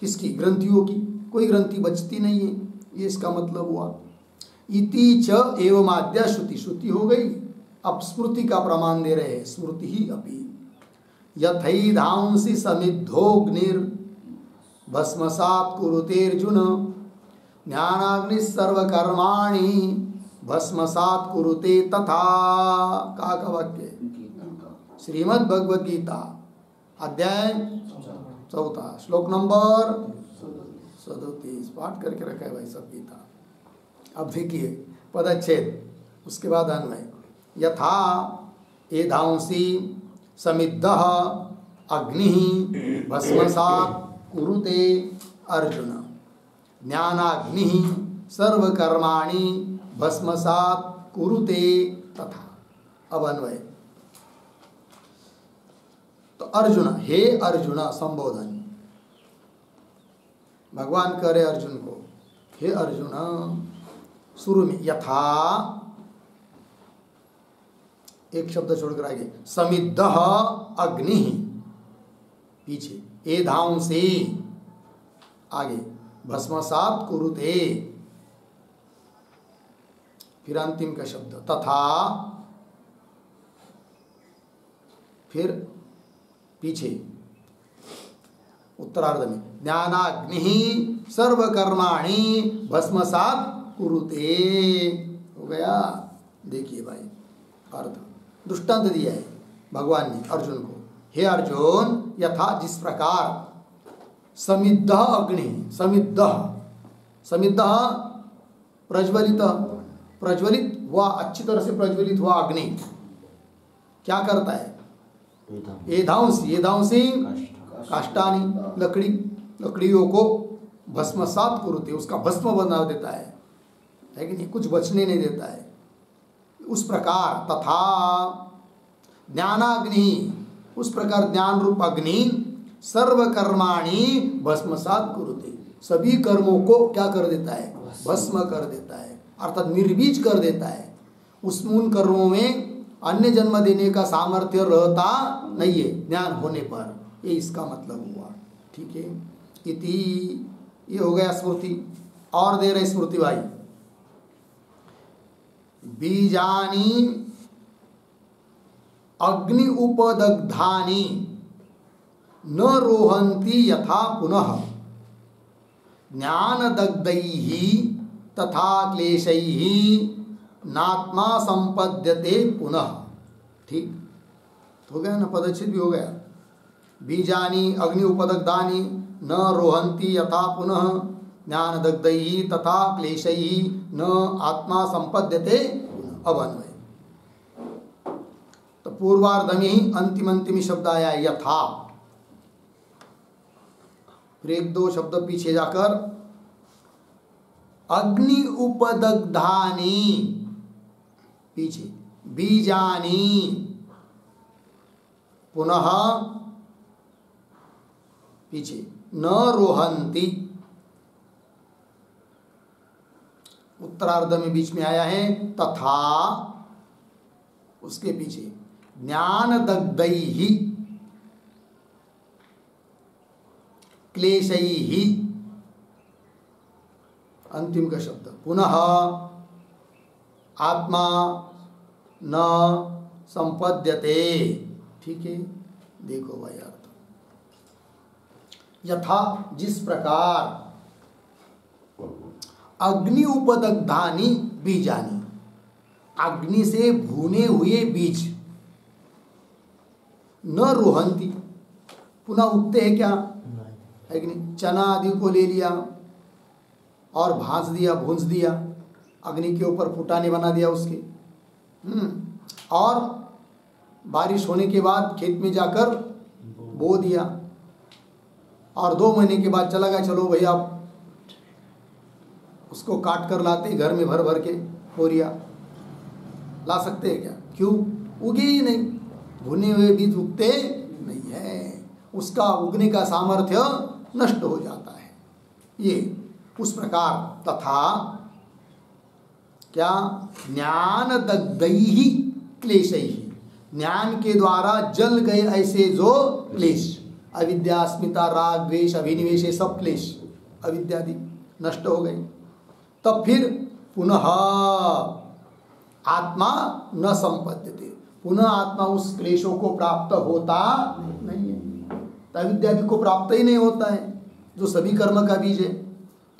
Speaker 1: किसकी? ग्रंथियों की। कोई ग्रंथि बचती नहीं है, ये इसका मतलब हुआ। इति च एवं आद्या श्रुति, श्रुति हो गई। अब स्मृति का प्रमाण दे रहे हैं, स्मृति ही अपि यथैधांसि समिद्धोऽग्निर् भस्मसात् कुरुतेऽर्जुन ज्ञानाग्नि सर्वकर्माणि भस्मसात् कुरुते तथा। का वाक्य? श्रीमद् भगवद गीता अध्याय 4 श्लोक नंबर 37 पाठ करके रखा है भाई सब गीता। अब देखिए पदच्छेद, उसके बाद अन्वय। यथा एधांसि समिद्धः अग्निः भस्मसात् कुरुते अर्जुन ज्ञानाग्निः सर्वकर्माणि भस्मसात् कुरुते तथा। अब अन्वय। तो अर्जुन, हे अर्जुन संबोधन, भगवान कह रहे अर्जुन को, हे अर्जुन। शुरू में यथा, एक शब्द छोड़कर आगे, समिद्धः अग्नि, पीछे एधांसि, आगे भस्मसात् कुरुते, फिर अंतिम का शब्द तथा, फिर पीछे उत्तरार्ध में ज्ञानाग्नि सर्वकर्माणि भस्मसात् कुरुते। हो गया। देखिए भाई अर्थ, दृष्टांत दिया है भगवान ने अर्जुन को। हे अर्जुन, यथा जिस प्रकार समिद्ध अग्नि, समिद्ध, समिद्ध प्रज्वलित, प्रज्वलित हुआ, अच्छी तरह से प्रज्वलित हुआ अग्नि क्या करता है? एधांसि, एधांसि काष्ठानि, लकड़ी, लकड़ियों को भस्मसात् कुरुते, उसका भस्म बना देता है कि नहीं? कुछ बचने नहीं देता है। उस प्रकार तथा ज्ञानाग्नि, उस प्रकार ज्ञान रूप अग्नि सर्वकर्माणि भस्मसात् कुरुते, सभी कर्मों को क्या कर देता है? भस्म कर देता है, अर्थात निर्बीज कर देता है। उन कर्मों में अन्य जन्म देने का सामर्थ्य रहता नहीं है ज्ञान होने पर, ये इसका मतलब हुआ। ठीक है। इति, ये हो गया स्मृति। और दे रहे स्मृति भाई, बीजानि अग्नि उपदग्धानि न रोहन्ति यथा पुनः ज्ञानदग्धैः तथा क्लेशैः नात्मा संपद्यते पुनः। ठीक हो गया ना, पदच्छेद भी हो गया। बीजानि अग्नि उपदग्धानि न रोहन्ति यथा पुनः ज्ञानदग्धैः तथा क्लेशैः न आत्मा संपद्यते। अब अन्वय। तो पूर्वार्ध में ही अंतिम शब्द आया यथा, फिर एक दो शब्द पीछे जाकर अग्नि उपदग्धानि, पीछे बीजानि, पुनः पीछे न रोहन्ति, उत्तरार्ध में बीच में आया है तथा, उसके पीछे ज्ञानदग्धैः क्लेशैः, अंतिम का शब्द पुनः आत्मा न संपद्यते। ठीक है। देखो भाई अर्थ, यथा जिस प्रकार अग्नि उपदग्धानि बीजानि, अग्नि से भुने हुए बीज न रोहन्ति, पुनः उगते हैं क्या? है कि नहीं? चना आदि को ले लिया और भांज दिया, भूंज दिया, अग्नि के ऊपर फुटाने बना दिया उसके, और बारिश होने के बाद खेत में जाकर बो दिया, और 2 महीने के बाद चला गया, चलो भैया आप उसको काट कर लाते घर में भर भर के बोरिया ला सकते हैं क्या? क्यों? उगे ही नहीं, भुने हुए बीज उगते नहीं है, उसका उगने का सामर्थ्य नष्ट हो जाता है। ये उस प्रकार तथा क्या? ज्ञान दग्धैः क्लेशैः, ज्ञान के द्वारा जल गए ऐसे जो क्लेश, अविद्या, अस्मिता, राग, द्वेष, अभिनिवेश, ये सब क्लेश अविद्यादि नष्ट हो गए। तब फिर पुनः आत्मा न संपद्यते, पुनः आत्मा उस क्लेशों को प्राप्त होता नहीं है। तो अविद्यादि को प्राप्त ही नहीं होता है, जो सभी कर्म का बीज है।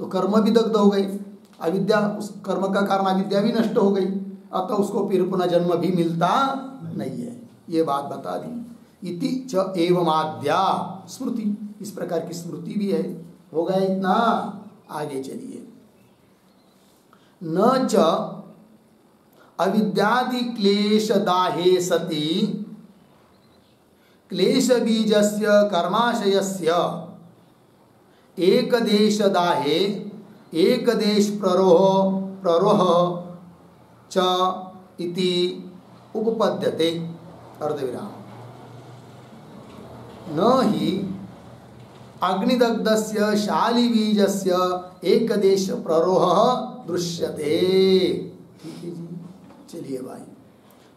Speaker 1: तो कर्म भी दग्ध हो गई, अविद्या, उस कर्म का कारण अविद्या भी नष्ट हो गई, अतः उसको फिर पुनः जन्म भी मिलता नहीं है। ये बात बता दी। इति च एवमाद्या स्मृति, इस प्रकार की स्मृति भी है। हो गया इतना, आगे चलिए। न च अविद्यादि क्लेश दाहे सति क्लेश बीजस्य कर्माशयस्य एक देश दाहे एक देश प्ररोह च इति उपपद्यते। अर्धविराम। न ही अग्निदग्धस्य शालिबीजस्य एक देश प्ररोह दृश्यते। ठीक है जी, चलिए भाई,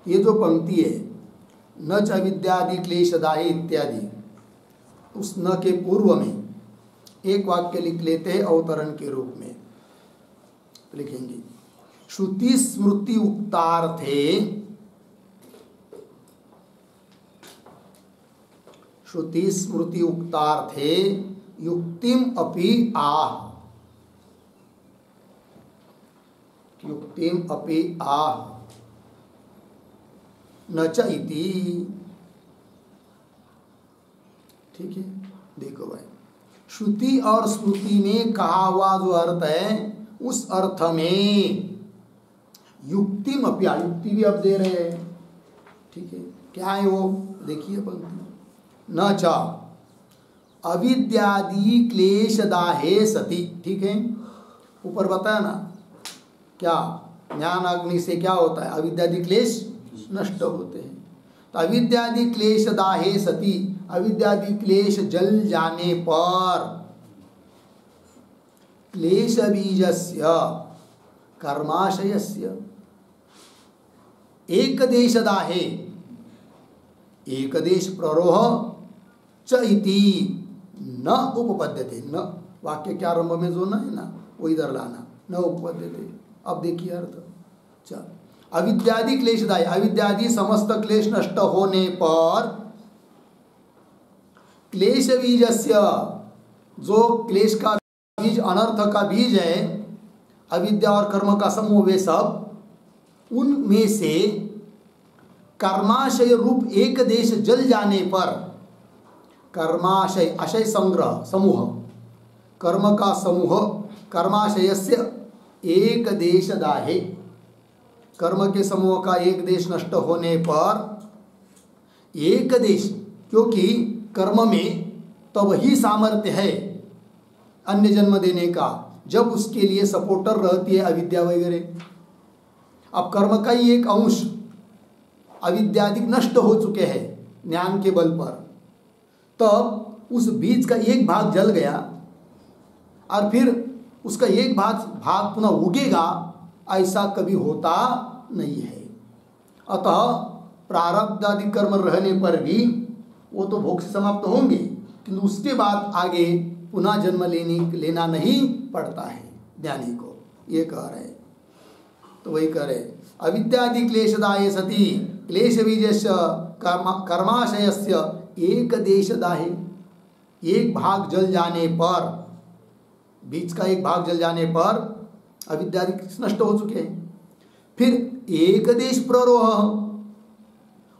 Speaker 1: ये जो पंक्ति है न च अविद्यादि क्लेशदायी इत्यादि, उस न के पूर्व में एक वाक्य लिख लेते हैं अवतरण के रूप में। लिखेंगे श्रुति स्मृति उक्तार्थे, श्रुति स्मृति उक्तार्थे युक्तिम अपि आह, युक्तिम अपि आह न च इति। ठीक है, देखो भाई, श्रुति और स्मृति में कहा हुआ जो अर्थ है, उस अर्थ में युक्तिम अपि, युक्ति भी अब दे रहे हैं। ठीक है, क्या है वो, देखिए पंक्ति। न च अविद्यादि क्लेश दाहे सति। ठीक है, ऊपर बताया ना क्या, ज्ञान अग्नि से क्या होता है, अविद्यादि क्लेश नष्ट होते हैं। तो अविद्यादि क्लेश दाहे सति, अविद्यादि क्लेश जल जाने पर क्लेश बीजस्य कर्माशयस्य एक देश दाहे एक देश प्ररोह च इति न उपपद्यते। न वाक्य के आरंभ में जो न है ना, वो इधर लाना, न उपपद्यते। अब देखिए अर्थ, चल अविद्यादि क्लेशदायी, अविद्यादि समस्त क्लेश नष्ट होने पर क्लेश बीजस्य, जो क्लेश का बीज अनर्थ का बीज है, अविद्या और कर्म का समूह, वे सब उनमें से कर्माशय रूप एक देश जल जाने पर, कर्माशय अशय संग्रह समूह, कर्म का समूह, कर्माशयस्य एक देश दाहे, कर्म के समूह का एक देश नष्ट होने पर एक देश, क्योंकि कर्म में तब ही सामर्थ्य है अन्य जन्म देने का जब उसके लिए सपोर्टर रहती है अविद्या वगैरह। अब कर्म का ही एक अंश अविद्यादि नष्ट हो चुके हैं ज्ञान के बल पर, तब उस बीज का एक भाग जल गया और फिर उसका एक भाग पुनः उगेगा, ऐसा कभी होता नहीं है। अतः प्रारब्ध आदि कर्म रहने पर भी वो तो भोग से समाप्त होंगे, किंतु उसके बाद आगे पुनः जन्म लेना नहीं पड़ता है ज्ञानी को, ये कह रहे। तो वही कह रहे, अविद्यादि क्लेशदाये सति क्लेश बीजस्य कर्माशयस्य एक देश दाहे, एक भाग जल जाने पर, बीज का एक भाग जल जाने पर अविद्यादि नष्ट हो चुके हैं। फिर एक देश प्ररोह,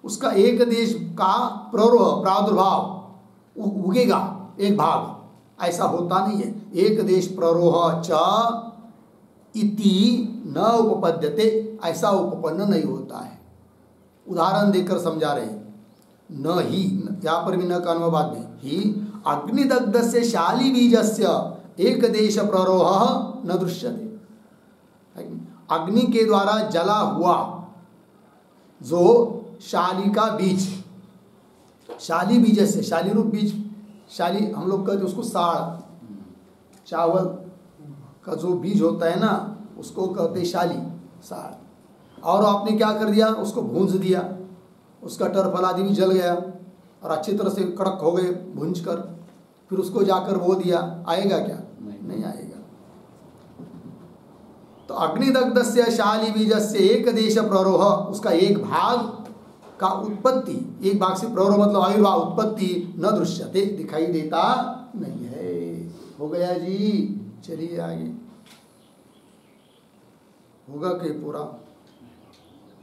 Speaker 1: उसका एक देश का प्ररोह प्रादुर्भाव उगेगा एक भाग, ऐसा होता नहीं है। एक देश प्ररोह च इति न उपपद्यते, ऐसा उपपन्न नहीं होता है। उदाहरण देकर समझा रहे, न ही, यहाँ पर भी न का अनुवाद में, ही अग्निदग्ध से शाली बीजस्य एक देश प्ररोह न दृश्यते। अग्नि के द्वारा जला हुआ जो शाली का बीज, शाली बीज से, शाली रूप बीज, शाली हम लोग कहते उसको साड़, चावल का जो बीज होता है ना उसको कहते शाली, साड़। और आपने क्या कर दिया, उसको भूंज दिया, उसका टरफल आदि भी जल गया, और अच्छी तरह से कड़क हो गए भूंज कर, फिर उसको जाकर वो दिया, आएगा क्या? नहीं आएगा। तो अग्निदग्धस्य शाली बीजस्य एक देश प्ररोह, उसका एक भाग का उत्पत्ति, एक भाग से प्ररोह मतलब आयुर्भाव उत्पत्ति न दृश्यते, दिखाई देता नहीं है। हो गया जी, चलिए आगे। होगा कि पूरा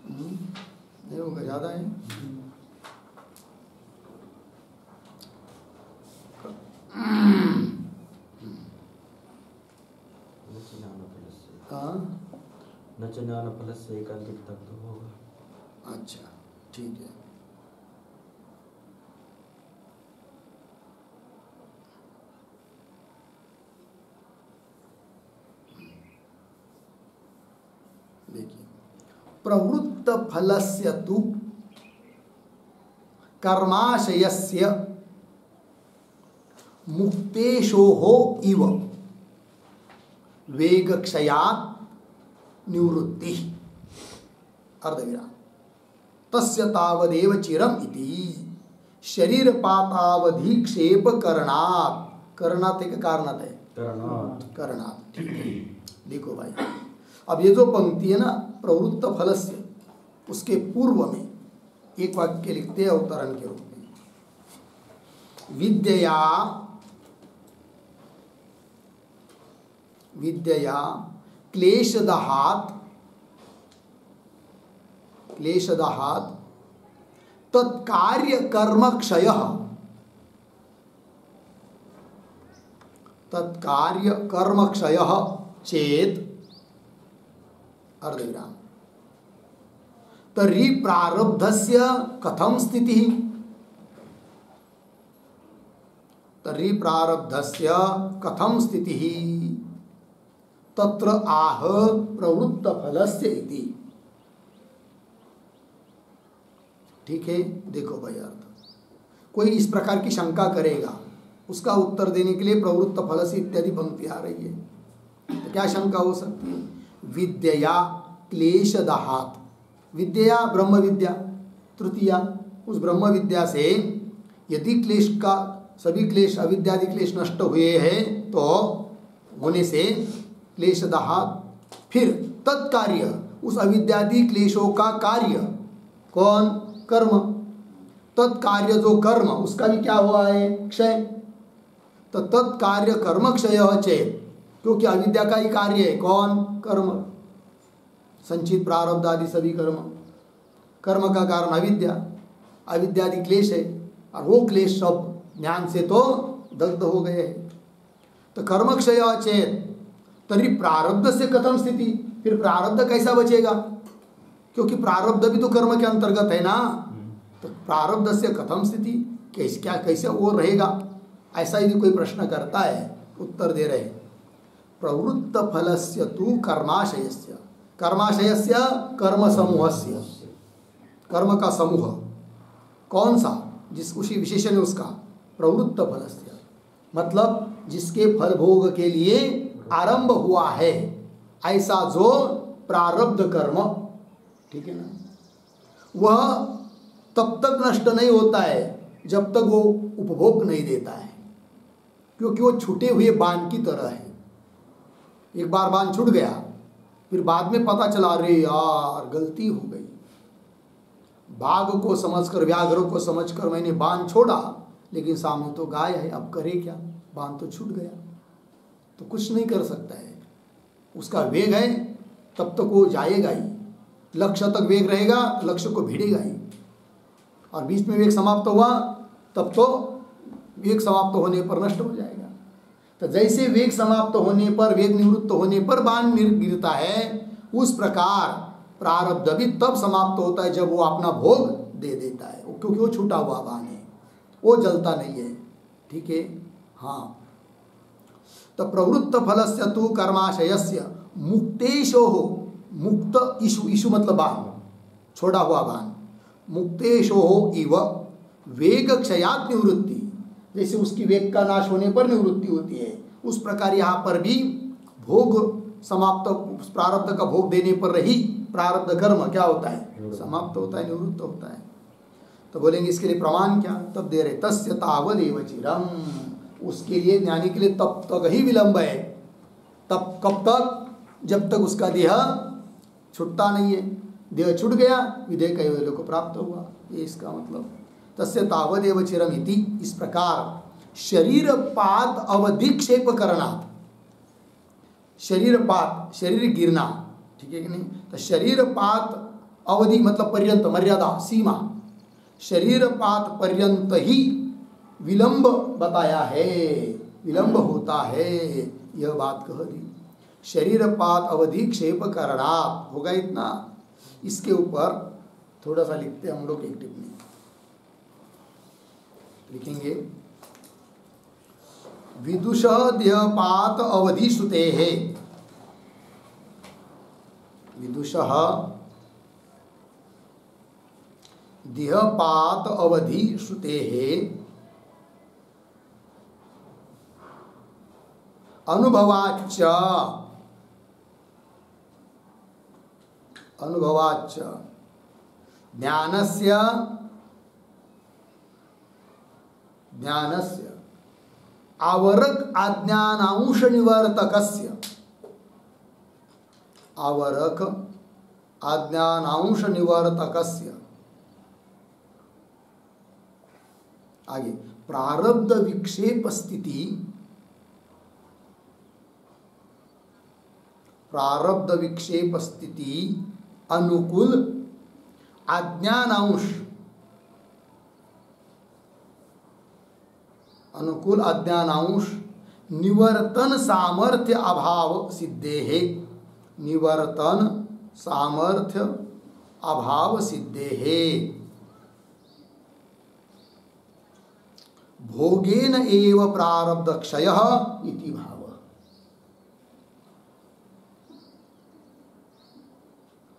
Speaker 1: नहीं होगा, ज़्यादा है।
Speaker 2: न च ज्ञान फल से एकांकित तक होगा।
Speaker 1: अच्छा ठीक है। देखिए, प्रवृत्त फलस्य तु कर्माशयस्य मुक्तेशोः इव वेगक्षयात् निवृत्ति अर्धविराम तस्य तावदेव चिरम इति शरीरपातावधिक्षेप करणात्, करणात् एक कारणात् है, करणात् ठीक है। देखो भाई, अब ये जो पंक्ति है ना प्रवृत्त फलस्य, उसके पूर्व में एक वाक्य लिखते हैं अवतरण के रूप में, विद्यया विद्यया क्लेशदहात् तत्कार्य कर्मक्षयः, तत्कार्य कर्मक्षयः चेत अर्धविराम तर्हि प्रारब्धस्य कथं स्थितिः, तर्हि प्रारब्धस्य कथं स्थितिः तत्र आह प्रवृत्त फलस्य इति। ठीक है, देखो भाई अर्थ, कोई इस प्रकार की शंका करेगा, उसका उत्तर देने के लिए प्रवृत्त फलस्य इत्यादि पंक्ति आ रही है। तो क्या शंका हो सकती है? विद्यया क्लेशदहात्, विद्या ब्रह्म विद्या, तृतीया, उस ब्रह्म विद्या से यदि क्लेश का सभी क्लेश अविद्यादि क्लेश नष्ट हुए हैं तो होने से क्लेशदहात्, फिर तत्कार्य उस अविद्यादि क्लेशों का कार्य कौन? कर्म। तत्कार्य जो कर्म उसका भी क्या हुआ है? क्षय। तो तत्कार्य कर्म क्षय चेत, क्योंकि अविद्या का ही कार्य है कौन? कर्म। संचित प्रारब्ध आदि सभी कर्म, कर्म का कारण अविद्या, अविद्यादि क्लेश है, और वो क्लेश सब ज्ञान से तो दग्ध हो गए हैं। तो कर्म क्षय चेत तरी प्रारब्ध से कथम स्थिति, फिर प्रारब्ध कैसा बचेगा? क्योंकि प्रारब्ध भी तो कर्म के अंतर्गत है ना। तो प्रारब्ध से कथम स्थिति, कैसे वो रहेगा? ऐसा यदि कोई प्रश्न करता है, उत्तर दे रहे प्रवृत्त फलस्य तु कर्माशयस्य, कर्माशयस्य कर्म समूहस्य, कर्म का समूह कौन सा? जिस उसी विशेषण है उसका प्रवृत्त फलस्य, मतलब जिसके फल भोग के लिए आरंभ हुआ है, ऐसा जो प्रारब्ध कर्म, ठीक है ना, वह तब तक नष्ट नहीं होता है जब तक वो उपभोग नहीं देता है, क्योंकि वो छूटे हुए बाण की तरह है। एक बार बाण छूट गया, फिर बाद में पता चला अरे यार गलती हो गई, बाघ को समझकर, व्याघ्र को समझकर मैंने बाण छोड़ा, लेकिन सामने तो गाय है, अब करे क्या? बाण तो छूट गया, तो कुछ नहीं कर सकता है। उसका वेग है तब तक वो जाएगा ही, लक्ष्य तक वेग रहेगा, लक्ष्य को भिड़ेगा ही, और बीच में वेग समाप्त हुआ तब तो वेग समाप्त होने पर नष्ट हो जाएगा। तो जैसे वेग समाप्त होने पर, वेग निवृत्त होने पर बाण गिरता है, उस प्रकार प्रारब्ध भी तब समाप्त होता है जब वो अपना भोग दे देता है, क्योंकि वो छूटा हुआ बाण है, वो जलता नहीं है। ठीक है, हाँ। तो प्रवृत्त फलस्य तु कर्माशयस्य मुक्तेशो, मुक्त ईशु, ईशु मतलब बाण, छोड़ा हुआ बाण, मुक्तेशो इव वेग क्षयात् निवृत्ति, जैसे उसकी वेग का नाश होने पर निवृत्ति होती है, उस प्रकार यहाँ पर भी भोग समाप्त, प्रारब्ध का भोग देने पर रही प्रारब्ध कर्म क्या होता है? समाप्त होता है, निवृत्त होता है। तो बोलेंगे इसके लिए प्रमाण क्या? तब दे रहे तस्य तावदेव चिरम, उसके लिए ज्ञानी के लिए तब तक ही विलंब है। तब कब तक? जब तक उसका देह छूटता नहीं है। देह छूट गया विधेय कैवल्य को प्राप्त हुआ, ये इसका मतलब। तस्य तावदेव चिरम इति, इस प्रकार शरीर पात अवधिक्षेप करना, शरीर पात शरीर गिरना, ठीक है कि नहीं? तो शरीर पात अवधि मतलब पर्यंत, मर्यादा, सीमा, शरीर पात पर्यंत ही विलंब बताया है, विलंब होता है, यह बात कह दी। शरीर पात अवधि क्षेप करना होगा इतना। इसके ऊपर थोड़ा सा लिखते हम लोग एक टिप्पणी लिखेंगे। विदुष देहपात अवधि श्रुते है, विदुष देहपात अवधि श्रुते है अनुभवाच्च, अनुभवाच्च ज्ञानस्य, ज्ञानस्य आवरक आज्ञानांश निवर्तकस्य, आवरक आज्ञानांश निवर्तकस्य, आगे प्रारब्ध विक्षेप स्थिति, प्रारब्ध विक्षेप स्थिति अनुकूल आज्ञानांश, अनुकूल अज्ञानांश निवर्तन सामर्थ्य अभाव सिद्धे है, निवर्तन सामर्थ्य अभाव सिद्धे है। भोगेन एव प्रारब्ध क्षयः इति भाव,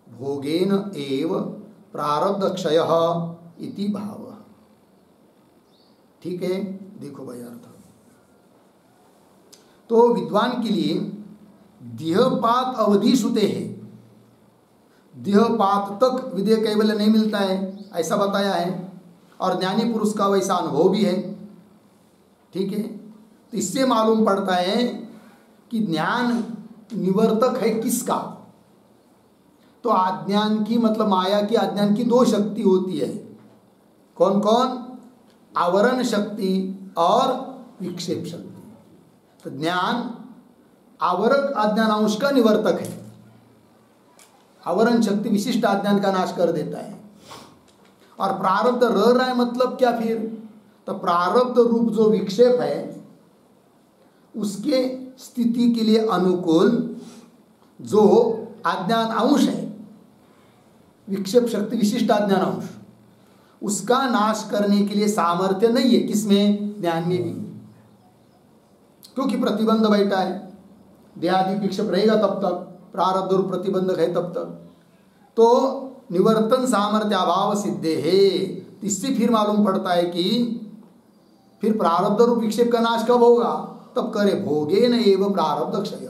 Speaker 1: भोगेन एव प्रारब्ध क्षयः इति भाव। ठीक है, देखो भाई अर्थ। तो विद्वान के लिए देहपात अवधि श्रुते है, देहपात तक विधेय कैवल्य नहीं मिलता है ऐसा बताया है, और ज्ञानी पुरुष का वैसा अनुभव भी है। ठीक है, तो इससे मालूम पड़ता है कि ज्ञान निवर्तक है किसका? तो अज्ञान की मतलब माया की, अज्ञान की दो शक्ति होती है। कौन कौन? आवरण शक्ति और विक्षेप शक्ति। तो ज्ञान आवरक अज्ञानांश का निवर्तक है, आवरण शक्ति विशिष्ट अज्ञान का नाश कर देता है। और प्रारब्ध रह रहा है मतलब क्या फिर? तो प्रारब्ध रूप जो विक्षेप है उसके स्थिति के लिए अनुकूल जो अज्ञान अंश है, विक्षेप शक्ति विशिष्ट अज्ञान अंश, उसका नाश करने के लिए सामर्थ्य नहीं है। किसमें? ज्ञान में भी, क्योंकि प्रतिबंध बैठा है। देहादि विक्षेप रहेगा तब तक, प्रारब्ध रूप प्रतिबंधक है तब तक। तो निवर्तन सामर्थ्य अभाव सिद्धे है। इससे फिर मालूम पड़ता है कि फिर प्रारब्ध रूप विक्षेप का नाश कब होगा? तब करे भोगेन एव प्रारब्ध क्षय,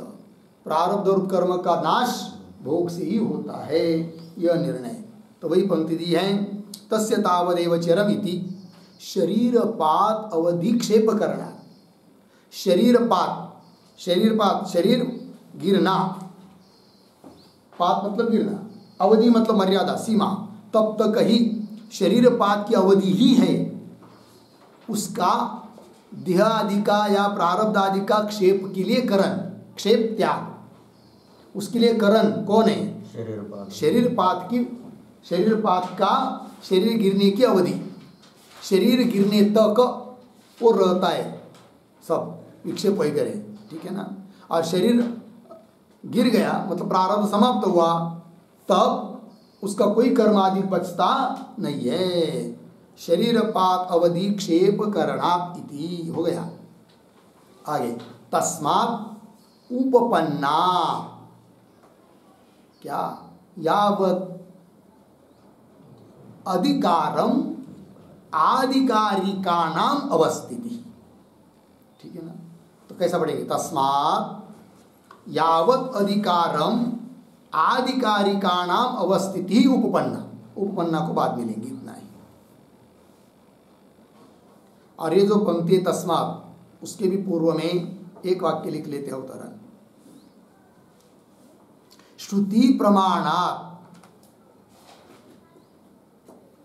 Speaker 1: प्रारब्ध रूप कर्म का नाश भोग से ही होता है, यह निर्णय। तो वही पंक्ति दी है, तस्य तावदेव चरम इति शरीरपात अवधिक्षेप करना। शरीरपात, शरीरपात शरीर गिरना, पात मतलब गिरना, अवधि मतलब मर्यादा, सीमा, तब तक ही शरीरपात की अवधि ही है उसका देह आदि का या प्रारब्ध आदि का क्षेप के लिए करण, क्षेप त्याग, उसके लिए करण कौन है?
Speaker 2: शरीरपात।
Speaker 1: शरीरपात की, शरीरपात का शरीर गिरने की अवधि, शरीर गिरने तक वो रहता है सब विक्षेप वही करे, ठीक है ना। और शरीर गिर गया मतलब प्रारब्ध समाप्त हुआ, तब उसका कोई कर्म आदि बचता नहीं है। शरीरपात अवधि क्षेप करणात् इति हो गया। आगे तस्मात् उपपन्ना, क्या? यावत् अधिकारम आधिकारिकानाम अवस्थिति, ठीक है ना। तो कैसा पढ़ेंगे? तस्मात् यावत् अधिकारम आधिकारिकानाम अवस्थिति उपपन्ना, उपपन्ना को बाद में लेंगे, इतना ही। और ये जो पंक्ति है तस्मात्, उसके भी पूर्व में एक वाक्य लिख लेते हैं अवतरण। श्रुति प्रमाणात्,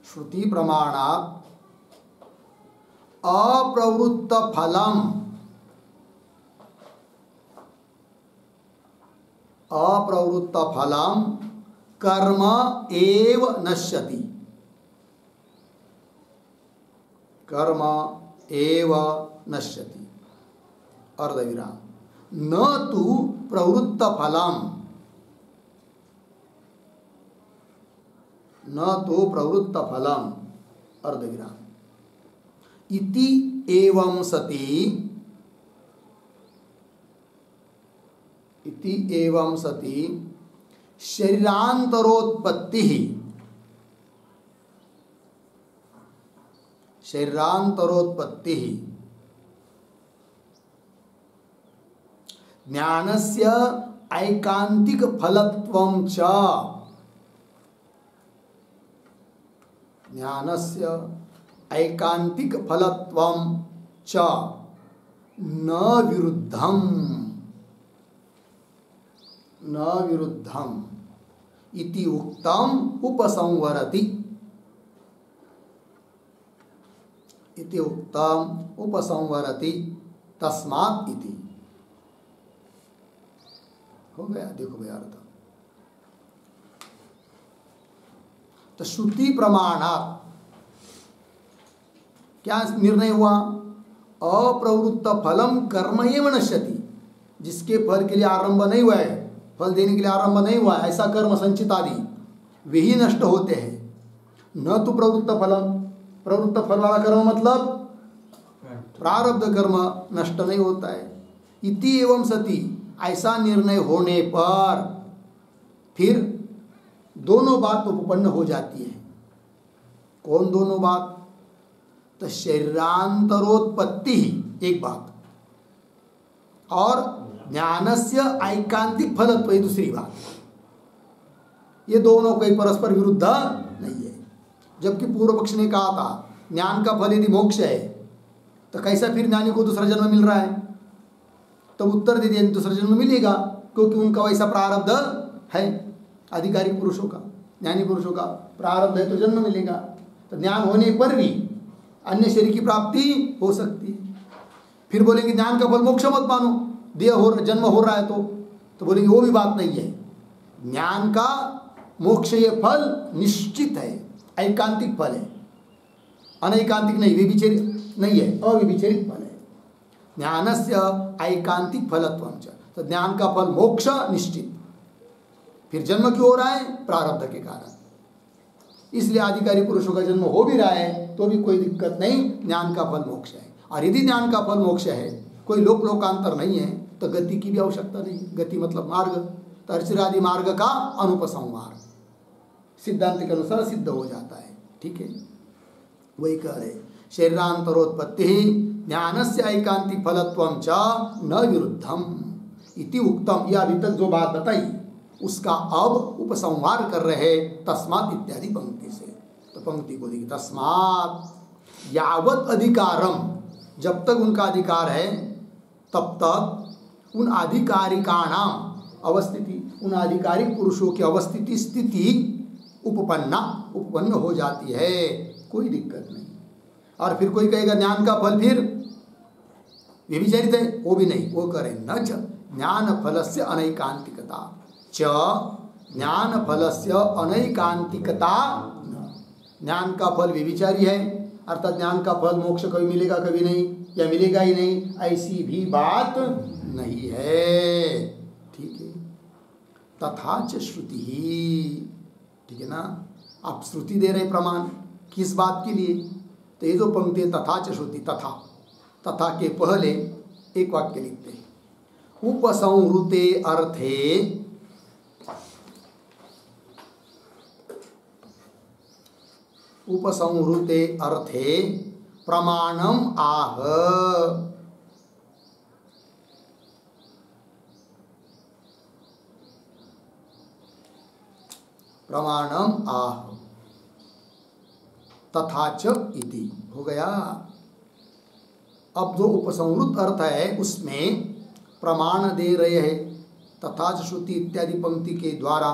Speaker 1: श्रुति प्रमाणात् अप्रवृत्त फलम, अप्रवृत्त फलम कर्म एव नश्यति, कर्म एव नश्यति, अर्धविराम, न तु प्रवृत्त फलम, न तो प्रवृत्त फलम, अर्धविराम, इति एवं सति, इति एवं सति शरीरांतरोत्पत्ति, शरीरांतरोत्पत्ति ज्ञानस्य ऐकांतिक फलत्वं च, ज्ञानस्य ऐकांतिक फलत्वं च न विरुद्धम, न विरुद्धम इति उक्तम उपसंवरति, इति उक्तम उपसंवरति तस्मात् इति। हो गया, देखो भैया अर्थ। तो श्रुति प्रमाणात् क्या निर्णय हुआ? अप्रवृत्त फलम कर्म एव नश्यति, जिसके फल के लिए आरंभ नहीं हुआ है, फल देने के लिए आरंभ नहीं हुआ है, ऐसा कर्म संचित आदि वे ही नष्ट होते हैं। न तो प्रवृत्त फलम, प्रवृत्त फल वाला कर्म मतलब प्रारब्ध कर्म नष्ट नहीं होता है। इति एवं सति, ऐसा निर्णय होने पर फिर दोनों बात उपपन्न हो जाती है। कौन दोनों बात? तो शरीरांतरोत्पत्ति एक बात, और ज्ञानस्य ऐकांतिक फलत्व दूसरी बात। ये दोनों कोई परस्पर विरुद्ध नहीं है। जबकि पूर्व पक्ष ने कहा था ज्ञान का फल यदि मोक्ष है तो कैसा फिर ज्ञानी को दूसरा जन्म मिल रहा है? तो उत्तर दे दिया दूसरा जन्म मिलेगा, क्योंकि उनका वैसा प्रारब्ध है। अधिकारी पुरुषों का, ज्ञानी पुरुषों का प्रारब्ध है तो जन्म मिलेगा। तो ज्ञान होने पर भी अन्य शरीर की प्राप्ति हो सकती है। फिर बोलेंगे ज्ञान का फल मोक्ष मत मानो, देह हो जन्म हो रहा है तो बोलेंगे वो भी बात नहीं है। ज्ञान का मोक्ष ये फल निश्चित है, ऐकांतिक फल है, अनैकांतिक नहीं, व्यभिचारित नहीं है, अव्यभिचारित फल है। ज्ञानस्य ऐकांतिक फलत्वं च, तो ज्ञान का फल मोक्ष निश्चित। फिर जन्म क्यों हो रहा है? प्रारब्ध के कारण। इसलिए आधिकारी पुरुषों का जन्म हो भी रहा है तो भी कोई दिक्कत नहीं, ज्ञान का फल मोक्ष है। और यदि ज्ञान का फल मोक्ष है, कोई लोकांतर नहीं है, तो गति की भी आवश्यकता नहीं। गति मतलब मार्ग, तो अर्चिरादि मार्ग का अनुपसंहार सिद्धांत के अनुसार सिद्ध हो जाता है। ठीक है, वही कह रहे शरीरांतरोत्पत्ति ज्ञानस्य ऐकांतिक फलत्वं च न विरुद्धम इति उक्तम। यह अभी तक जो बात बताई उसका अब उपसंहार कर रहे तस्मात् इत्यादि पंक्ति से। तो पंक्ति को देखिए, तस्मात् यावत अधिकारम, जब तक उनका अधिकार है तब तक उन आधिकारिकाणाम अवस्थिति, उन आधिकारिक पुरुषों की अवस्थिति स्थिति उपपन्न हो जाती है, कोई दिक्कत नहीं। और फिर कोई कहेगा ज्ञान का फल फिर व्यभिचारित है, वो भी नहीं, वो करें न च ज्ञान फलस्य अनैकांतिकता च, ज्ञान फलस्य अनैकांतिकता, ज्ञान का फल व्यभिचारी है, अर्थात ज्ञान का फल मोक्ष कभी मिलेगा कभी नहीं, या मिलेगा ही नहीं, ऐसी भी बात नहीं है। ठीक है, तथा च श्रुति ही, ठीक है ना। आप श्रुति दे रहे प्रमाण किस बात के लिए? तो ये जो पंक्ति है तथा च श्रुति, तथा के पहले एक वाक्य लिखते हैं, उपसंहृते अर्थे, उपसंहृते अर्थे प्रमाणम आह, प्रमाणम आह तथा च इति। हो गया। अब जो उपसंहृत अर्थ है उसमें प्रमाण दे रहे हैं तथा श्रुति इत्यादि पंक्ति के द्वारा,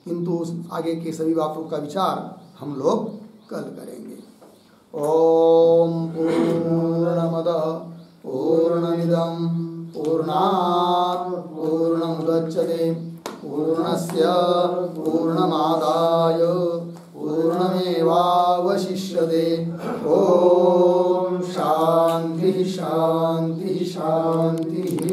Speaker 1: किंतु आगे के सभी बातों का विचार हम लोग कल करेंगे। ओम पूर्णमदः पूर्णमिदं पूर्णात् पूर्णमुदच्यते पूर्णस्य पूर्णमादाय पूर्णमेवावशिष्यते। ओम शांति शांति शांति।